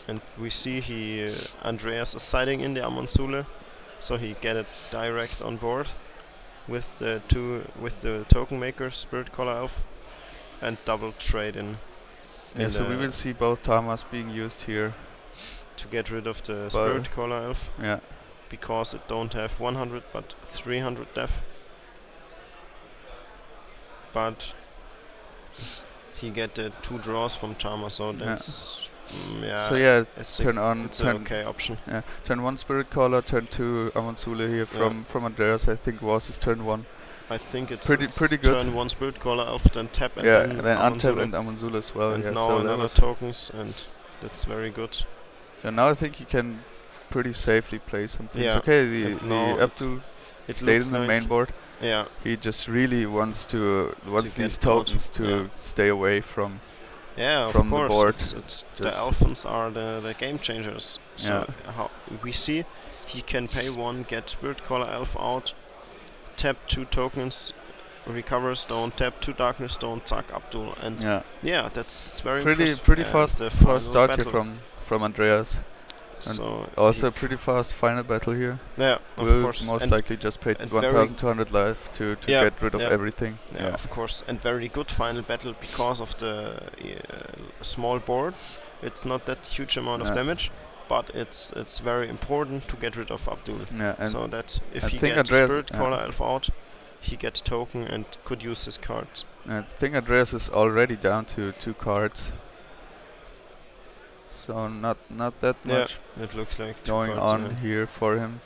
And we see Andreas is siding in the Amonsule, so he get it direct on board with the token maker, Spirit Caller Elf, and double trade in. So we will see both Tamas being used here to get rid of the Spirit Caller Elf. Yeah. Because it don't have 100 but 300 def. But he get the 2 draws from Tama, so that's it's turn on. It's an okay option. Yeah. Turn 1 Spirit Caller, turn 2 Amonsule here from Andreas. I think was his turn 1. I think it's pretty good. Turn 1 Spirit Caller Elf, then tap and then untap and Amonsule as well. And now another tokens, and that's very good. Yeah, now I think he can pretty safely play something. Yeah. It's okay, the Abdul stayed in the main board. Yeah. He just really wants these tokens to stay away from the board. It's the Elfins are the game changers. So how we see he can pay 1, get Spirit Caller Elf out, tap 2 tokens, recover stone, tap 2 darkness stone, zack Abdul, and that's very pretty fast start here from Andreas. And so also a pretty fast final battle here. Yeah, of course. Most likely just paid 1,200 life to get rid of everything. Yeah, of course. And very good final battle because of the small board. It's not that huge amount of damage, but it's very important to get rid of Abdul. Yeah, and so that if he gets Spirit Caller Elf out, he gets a token and could use his cards. I think Andreas is already down to 2 cards. So not that much it looks like going on here for him.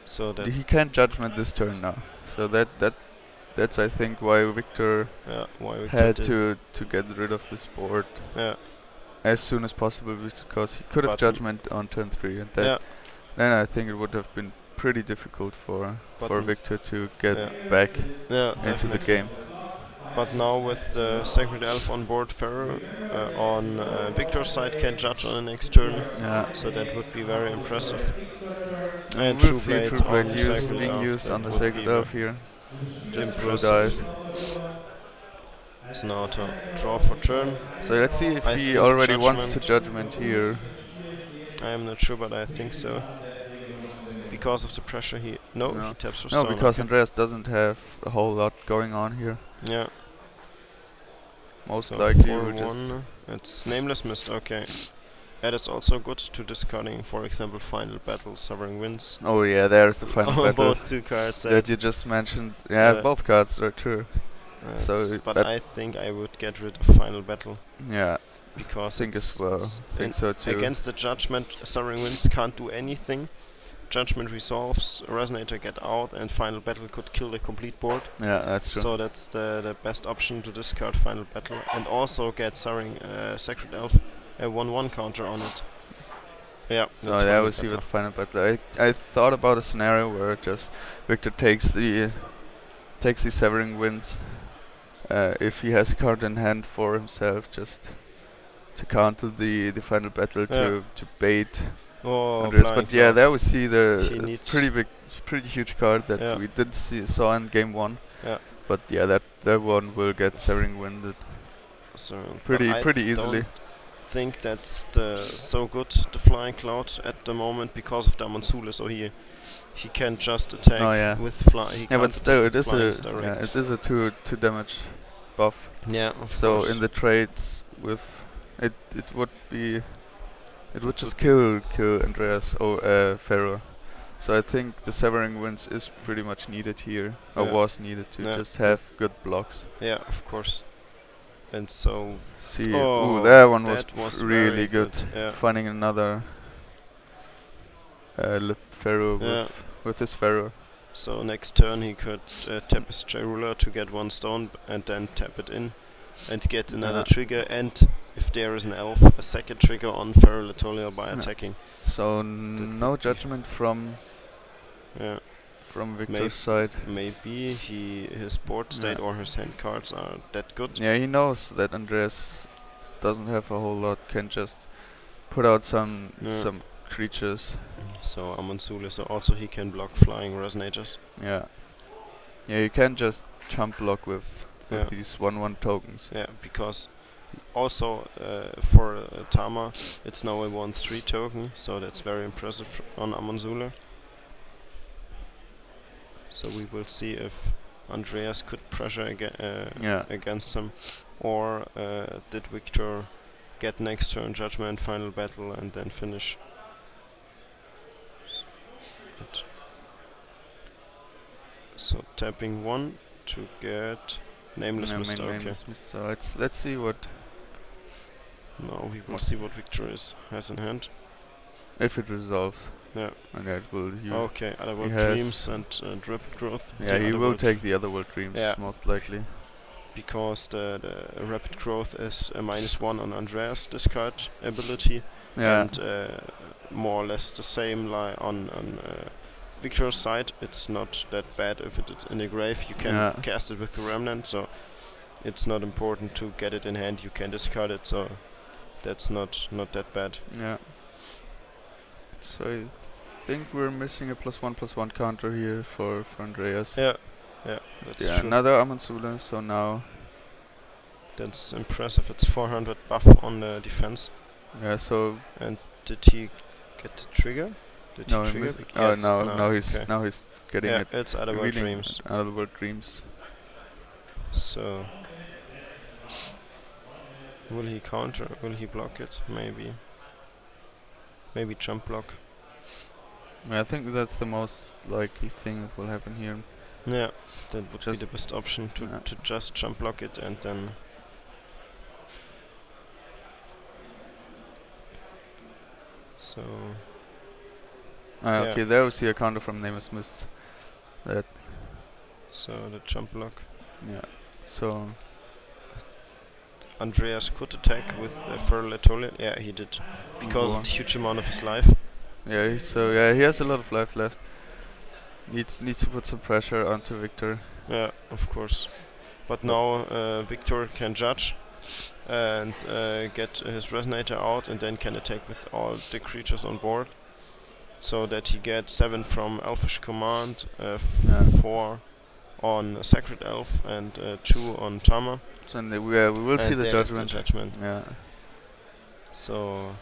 So that he can't judgment this turn now. So that's I think why Victor had to get rid of this board as soon as possible, because he could have judgment on turn 3, and then I think it would have been pretty difficult for Victor to get back into the game. But now with the Sacred Elf on board, Pharaoh on Victor's side can judge on the next turn. So that would be very impressive. And we'll see True Blade being used on the Sacred Elf here. Just throw dice. So now to draw for turn. So let's see if he already wants to judgment here. I am not sure, but I think so. Because of the pressure he taps for stone. No, because Andreas doesn't have a whole lot going on here. Yeah. Most likely we'll just... It's Nameless Mist, okay. And it's also good to discarding, for example, Final Battle, Sovereign Winds. Oh yeah, there's the Final Battle. Both 2 cards that you just mentioned. Yeah, both cards are true. But I think I would get rid of Final Battle. Yeah. Because think as well. Think so too. Against the judgment, Sovereign Winds can't do anything. judgment resolves, resonator get out, and final battle could kill the complete board. Yeah, that's true. So that's the best option to discard final battle, and also get Sacred Elf a 1/1 counter on it. Yeah. Oh yeah, we'll see with final battle. I thought about a scenario where just Victor takes the Severing Winds if he has a card in hand for himself, just to counter the final battle to bait Andreas. But yeah, there we see the pretty huge card that we didn't saw in game 1. Yeah. But yeah, that one will get Severing Winded. So pretty easily. I think that's so good, the Flying Cloud at the moment, because of the Amonsula, so he can just attack with fly. Yeah, but still it is a 2 damage buff. Yeah, so in the trades with it would just kill Andreas or Pharaoh. So I think the Severing Winds is pretty much needed here, or was needed to just have good blocks. Yeah, of course. And so see, that one was really good. Finding another Pharaoh with his Pharaoh. So next turn he could tap his J-Ruler to get 1 stone and then tap it in and get another trigger, and if there is an elf, a second trigger on Pharaoh Latolia by attacking. So no judgment from Victor's side. Maybe his board state or his hand cards are that good. Yeah, he knows that Andreas doesn't have a whole lot, can just put out some creatures. So Amonsula, so also he can block flying resonators. Yeah, you can just jump block with these 1/1 tokens. Yeah, because also for Tama it's now a 1/3 token, so that's very impressive on Amonsula. So we will see if Andreas could pressure against him, or did Victor get next turn judgment, final battle, and then finish. So tapping 1 to get Nameless Mister. Okay. So let's see what. Now we will see what Victor has in hand. If it resolves. Yeah. And that will. Okay, Otherworld Dreams and Rapid Growth. Yeah, he will take the Otherworld Dreams most likely. Because the Rapid Growth is a -1 on Andreas' discard ability. Yeah. And more or less the same on Victor's side. It's not that bad if it's in the grave. You can cast it with the Remnant, so it's not important to get it in hand. You can discard it, so that's not that bad. Yeah. So I think we're missing a +1/+1 counter here for Andreas. Yeah, that's true. Another Amonsula, so now that's impressive. It's 400 buff on the defense. Yeah, so and did he get the trigger? Did he trigger? Now he's getting it. It's Otherworld Dreams. Otherworld Dreams. So will he counter? Will he block it? Maybe jump block. I think that's the most likely thing that will happen here. Yeah, that would be the best option to just jump block it and then. So. Okay, there we see a counter from Nameless Mists. So the jump block. Yeah. So. Andreas could attack with Feral Latolia. Yeah, he did, because of the huge amount of his life. Yeah, he has a lot of life left. Needs to put some pressure onto Victor. Yeah, of course. But now Victor can judge and get his Resonator out, and then can attack with all the creatures on board. So that he gets 7 from Elfish Command, 4 on Sacred Elf, and 2 on Tama. So we will see the judgment. Yeah. So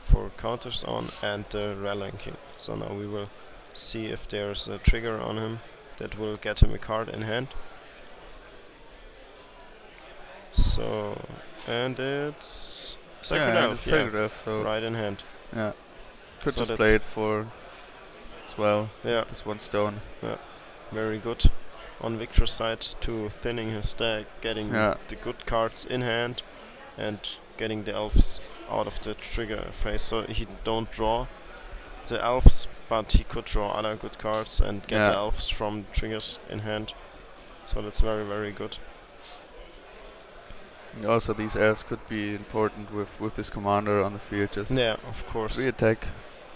4 counters on and Rallying King. So now we will see if there's a trigger on him that will get him a card in hand. So and it's Sacred Elf. Sacred Elf, so right in hand. Yeah. Could just play it for as well. Yeah. This 1 stone. Yeah. Very good. On Victor's side to thinning his deck, getting the good cards in hand, and getting the elves out of the trigger phase, so he don't draw the elves but he could draw other good cards and get the elves from triggers in hand. So that's very, very good. Also, these elves could be important with this commander on the field. Just of course. 3 attack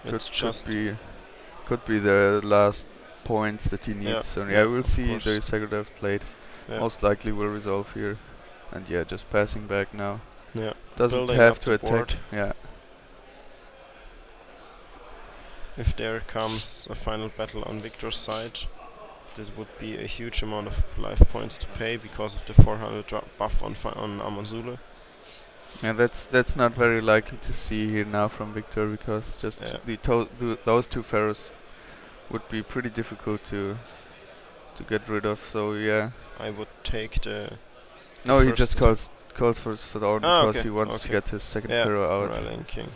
could be the last points that he needs. So we'll see the Sacred Elf played. Most likely will resolve here, and just passing back now. Doesn't building have to board. attack. If there comes a final battle on Victor's side, this would be a huge amount of life points to pay because of the 400 buff on Amazulu. Yeah, that's not very likely to see here now from Victor, because just those 2 pharaohs would be pretty difficult to get rid of. So I would take the. No, he just calls for Storm because he wants to get his second pharaoh out. Rallying King.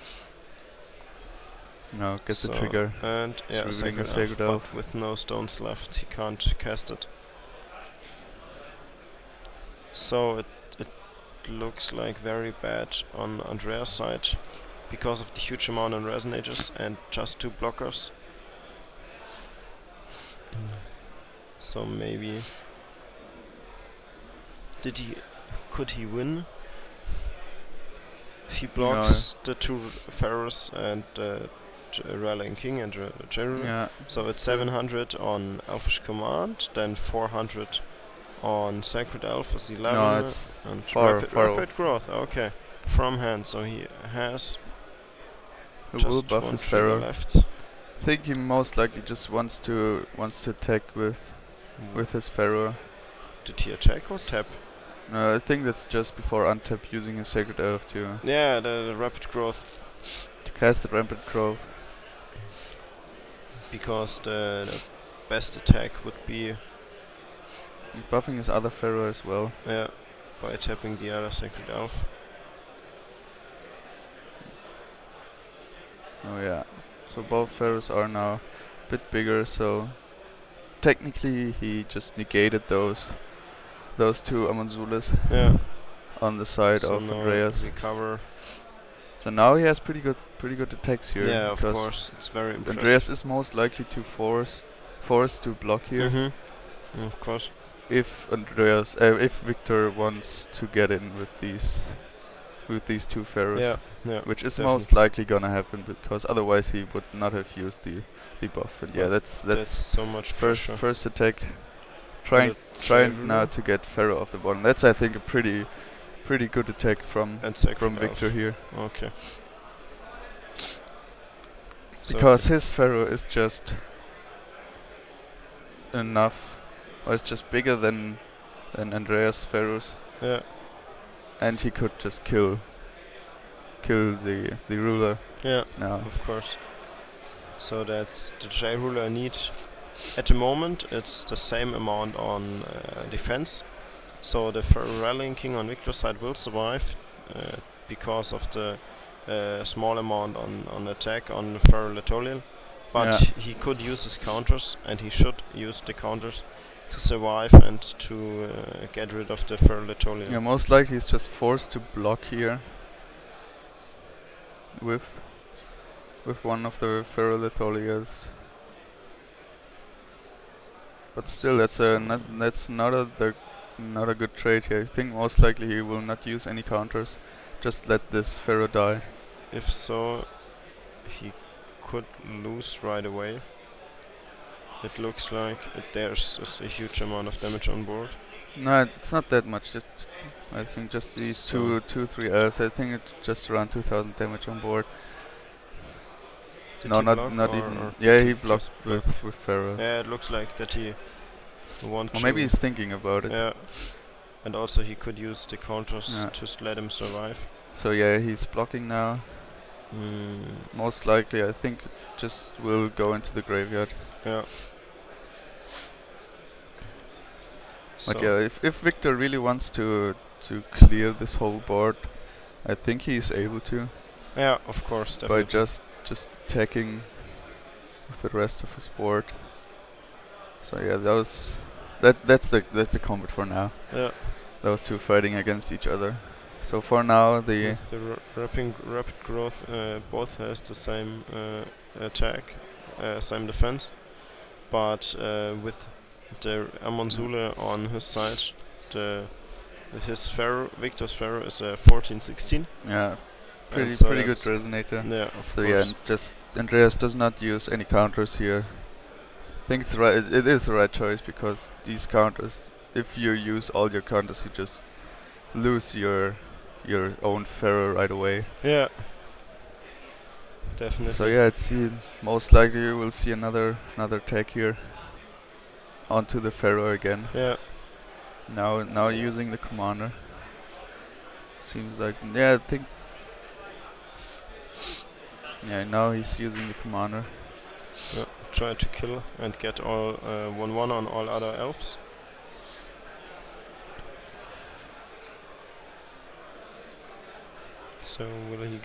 No, gets the trigger. And Sacred Elf, with no stones left, he can't cast it. So it looks like very bad on Andreas' side because of the huge amount of resonages and just 2 blockers. So maybe could he win? He blocks the 2 pharaohs and Rallying King and General. So it's 700 on Elfish Command, then 400 on Sacred Elf is 11. No, it's and rapid growth. Okay, from hand. So he has just buff 1 his pharaoh left. I think he most likely just wants to attack with his pharaoh. Did he attack or tap? I think that's just before untap, using his Sacred Elf to. The rapid growth. To cast the rapid growth. Because the best attack would be. Buffing his other pharaoh as well. Yeah, by tapping the other Sacred Elf. Oh yeah. So both pharaohs are now a bit bigger. So technically he just negated those 2 Amanzulas. On the side of Andreas. Recover. So now he has pretty good attacks here. Yeah, of course, it's very impressive. Andreas is most likely to force to block here. Of course. If Victor wants to get in with these 2 pharaohs, which is most likely gonna happen, because otherwise he would not have used the buff. And that's so much first attack. Trying now to get pharaoh off the bottom. That's, I think, a pretty good attack from Victor here. Okay. Because his pharaoh is just enough, or it's just bigger than Andreas' pharaohs. And he could just kill the ruler. Now. Of course. So that's the J ruler need. At the moment, it's the same amount on defense. So the Rallying King on Victor's side will survive because of the small amount on attack on Pharaoh Letoliel. But he could use his counters, and he should use the counters to survive and to get rid of the Pharaoh Letoliel. Yeah, most likely he's just forced to block here with one of the Pharaoh Letoliels. But still, that's not a good trade here. I think most likely he will not use any counters. Just let this pharaoh die. If so, he could lose right away. It looks like there's a huge amount of damage on board. No, it's not that much. I think just these two, 3 elves. I think it's just around 2,000 damage on board. No, not even. Yeah, he blocked with pharaoh. Yeah, it looks like that he wants. Or maybe he's thinking about it. Yeah, and also he could use the counters to let him survive. So yeah, he's blocking now. Most likely, I think, it just will go into the graveyard. Yeah. But yeah, if Victor really wants to clear this whole board, I think he's able to. Yeah, of course, definitely. By just attacking with the rest of his board. So yeah, that's the combat for now. Yeah. Those 2 fighting against each other. So for now, the rapid growth both has the same attack same defense, but with the Amonsule on his side, his Pharaoh, Victor's Pharaoh is a 14-16. Yeah, pretty good resonator. Yeah, of so course. Yeah, and just Andreas does not use any counters here. I think it's right. It is the right choice, because these counters, if you use all your counters, you just lose your own Pharaoh right away. Yeah, definitely. So yeah, most likely you will see another attack here onto the Pharaoh again. Yeah. Now using the commander. Seems like, yeah, I think. Yeah, now he's using the commander. Yeah, try to kill and get all 1-1 on all other elves. So will he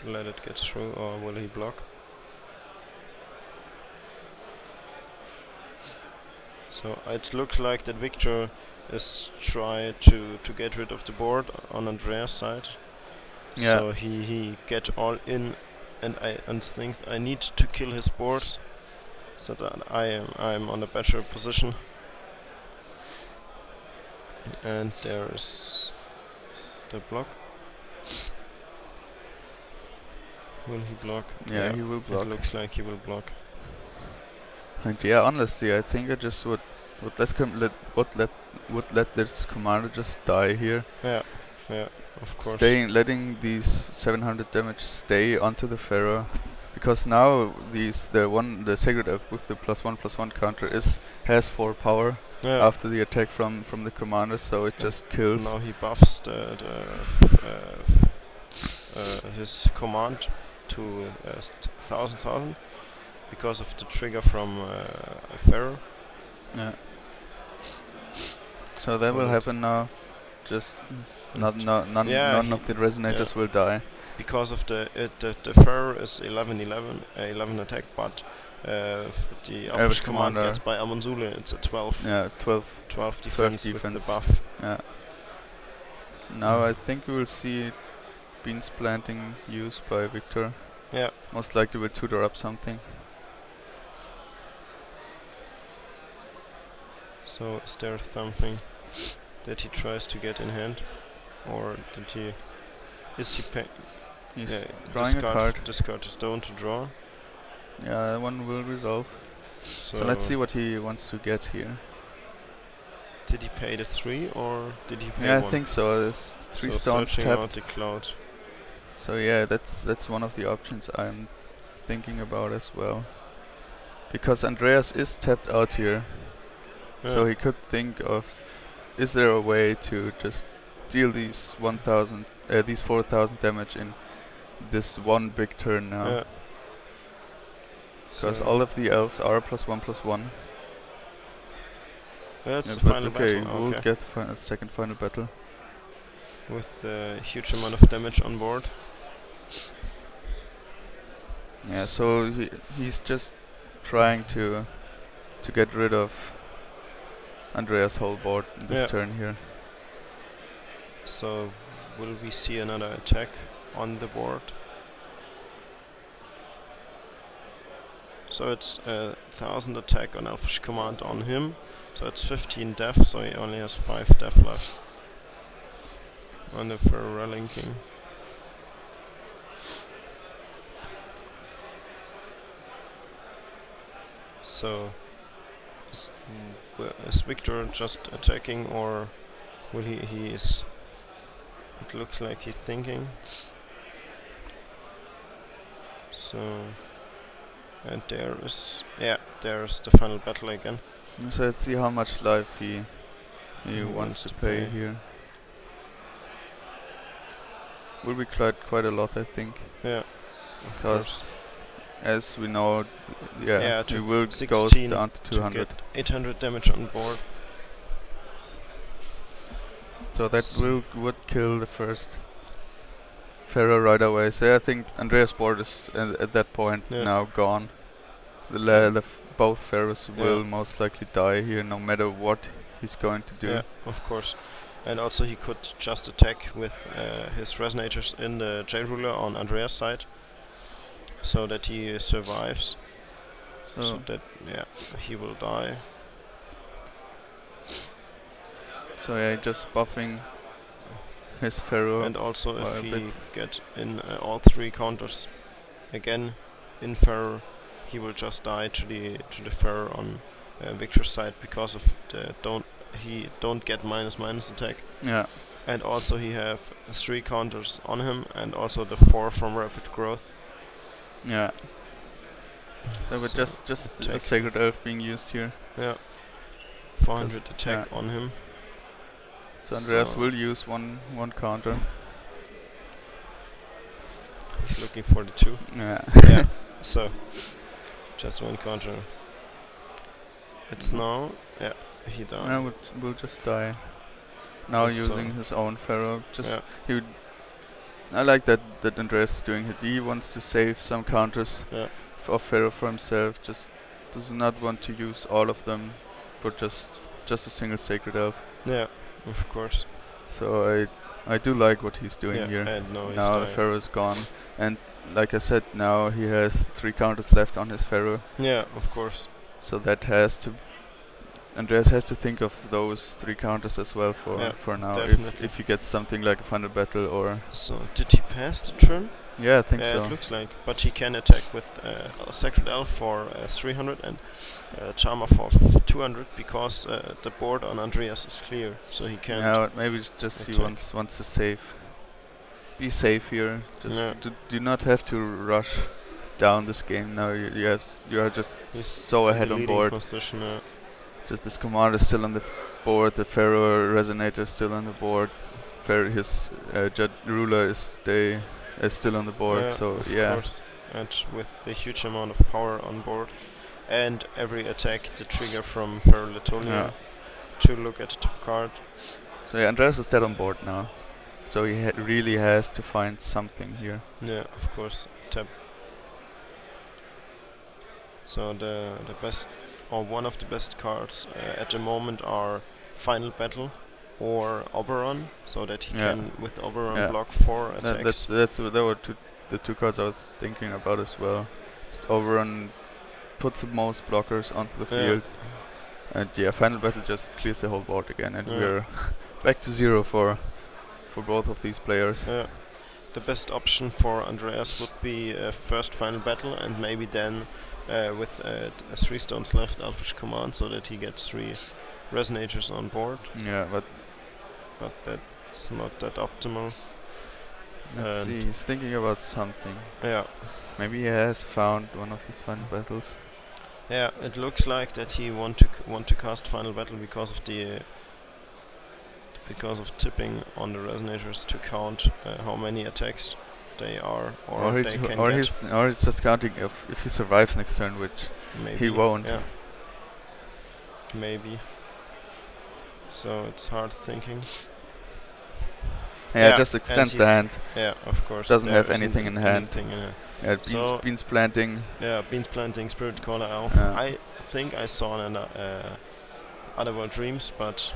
let it get through, or will he block? So it looks like that Victor is trying to get rid of the board on Andreas' side. Yeah. So he get all in, and thinks I need to kill his board, so that I'm on a better position. And there's the block. Will he block? Yeah, he will block. It looks like he will block. And yeah, honestly, I think I just would let this commander just die here. Yeah, of course. Letting these 700 damage stay onto the Pharaoh, because now the Sacred Elf with the +1/+1 counter has 4 power after the attack from the commander, so it just kills. Now he buffs his command to 1000 because of the trigger from Pharaoh. Yeah. So that will happen now. Just none of the resonators will die. Because of the Pharaoh is 11 attack, but the Elfish command gets by Amonsule, it's a 12. Yeah, 12 defense with the buff. Yeah. Now I think we will see Beans Planting used by Victor. Yeah. Most likely will tutor up something. So is there something that he tries to get in hand, or is he He's drawing a card. Discard a stone to draw. Yeah, one will resolve. So let's see what he wants to get here. Did he pay the 3, or did he pay 1? Yeah, I think so. There's 3 stones tapped. Out the cloud. So yeah, that's one of the options I'm thinking about as well. Because Andreas is tapped out here. Yeah. So he could think of, is there a way to just deal these 4,000 damage in this one big turn now? Yeah. Because all of the elves are +1/+1. That's the final battle. We'll get the second final battle. With the huge amount of damage on board. Yeah, so he's just trying to get rid of Andreas' whole board in this turn here. So will we see another attack on the board? So it's 1000 attack on Elfish command on him. So it's 15 death, so he only has 5 death left on the Pharaoh linking. So is Victor just attacking, or will he is? It looks like he's thinking. So, and there's the final battle again. So let's see how much life he wants to pay here. Will be quite a lot, I think. Yeah. Because as we know, we will go down to 200. To get 800 damage on board. So that would kill the first Pharaoh right away. So I think Andreas' board is at that point now gone. Both Pharaohs will most likely die here, no matter what he's going to do. Yeah, of course. And also he could just attack with his resonators in the J ruler on Andreas' side, so that he survives. So that, yeah, he will die. So yeah, just buffing his pharaoh. And also if he get in all 3 counters again in pharaoh, he will just die to the pharaoh on Victor's side because of the he don't get minus attack. Yeah. And also he have 3 counters on him and also the 4 from rapid growth. Yeah. So with just a Sacred Elf being used here. Yeah. 400 attack on him. So Andreas will use one counter. He's looking for the 2. Yeah. Yeah. So just 1 counter. It's now. Yeah. He died. Yeah, will just die. Now using his own pharaoh. Just I like that Andreas is doing it. He wants to save some counters of pharaoh for himself. Just does not want to use all of them for just a single Sacred Elf. Yeah, of course. So I do like what he's doing here. And now the pharaoh is gone, and like I said, now he has 3 counters left on his pharaoh. Yeah, of course. So that Andreas has to think of those 3 counters as well for now. If he gets something like a final battle or. So did he pass the turn? Yeah, I think so. It looks like, but he can attack with a Sacred Elf for 300 and Charmer for 200 because the board on Andreas is clear, so he can. Yeah, maybe just he wants to save. Be safe here. Just do not have to rush down this game now. You are just so ahead on board. Position, just this commander is still on the board. The pharaoh resonator is still on the board. His ruler is still on the board. Yeah, so of course. And with the huge amount of power on board, and every attack the trigger from Pharaoh Letonia to look at the top card. So yeah, Andreas is dead on board now. So he really has to find something here. Yeah, of course. Tap. So the best, or one of the best cards at the moment are Final Battle or Oberon, so that he can with Oberon block 4 attacks. That were the 2 cards I was thinking about as well. Just Oberon puts the most blockers onto the field, and Final Battle just clears the whole board again, and we're back to 0 for both of these players. Yeah. The best option for Andreas would be first Final Battle, and maybe then with 3 stones left, Elfish Command, so that he gets 3 Resonators on board. Yeah, but that's not that optimal. Let's see, he's thinking about something. Yeah. Maybe he has found one of his Final Battles. Yeah, it looks like that he want to cast Final Battle because of tipping on the Resonators to count how many attacks they are, or they can get. Or he's just counting if he survives next turn, which he won't. Yeah. Maybe. So it's hard thinking. Yeah, just extends the hand. Yeah, of course. Doesn't have anything in hand. Beans planting. Yeah, beans planting, Spirit Caller Elf. I think I saw in Otherworld Dreams, but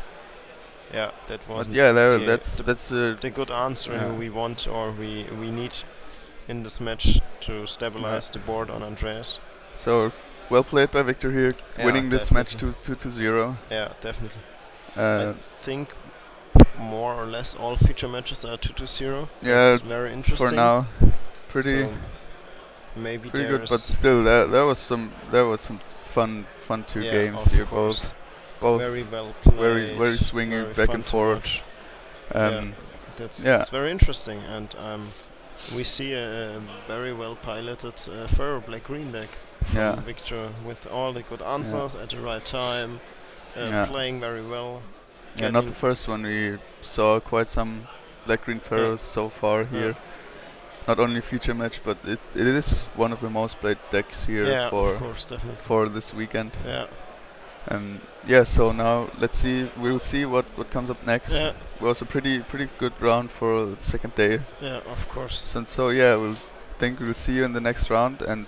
yeah, that wasn't. But that's the good answer we want or we need in this match to stabilize the board on Andreas. So well played by Victor here, winning this match 2-0. Yeah, definitely. I think more or less all feature matches are 2-0. Yeah, it's very interesting. For now, pretty maybe good, but still there was some fun 2 games here. Both very well played, very swinging, back and forth. That's very interesting, and we see a very well piloted Pharaoh Black-Green deck from Victor with all the good answers at the right time, playing very well. Yeah, not the first one. We saw quite some Black-Green Pharaohs so far here. Not only feature match, but it is one of the most played decks here for this weekend. So now let's see. We'll see what comes up next. It was a pretty good round for the second day. Yeah, of course. And so we'll see you in the next round, and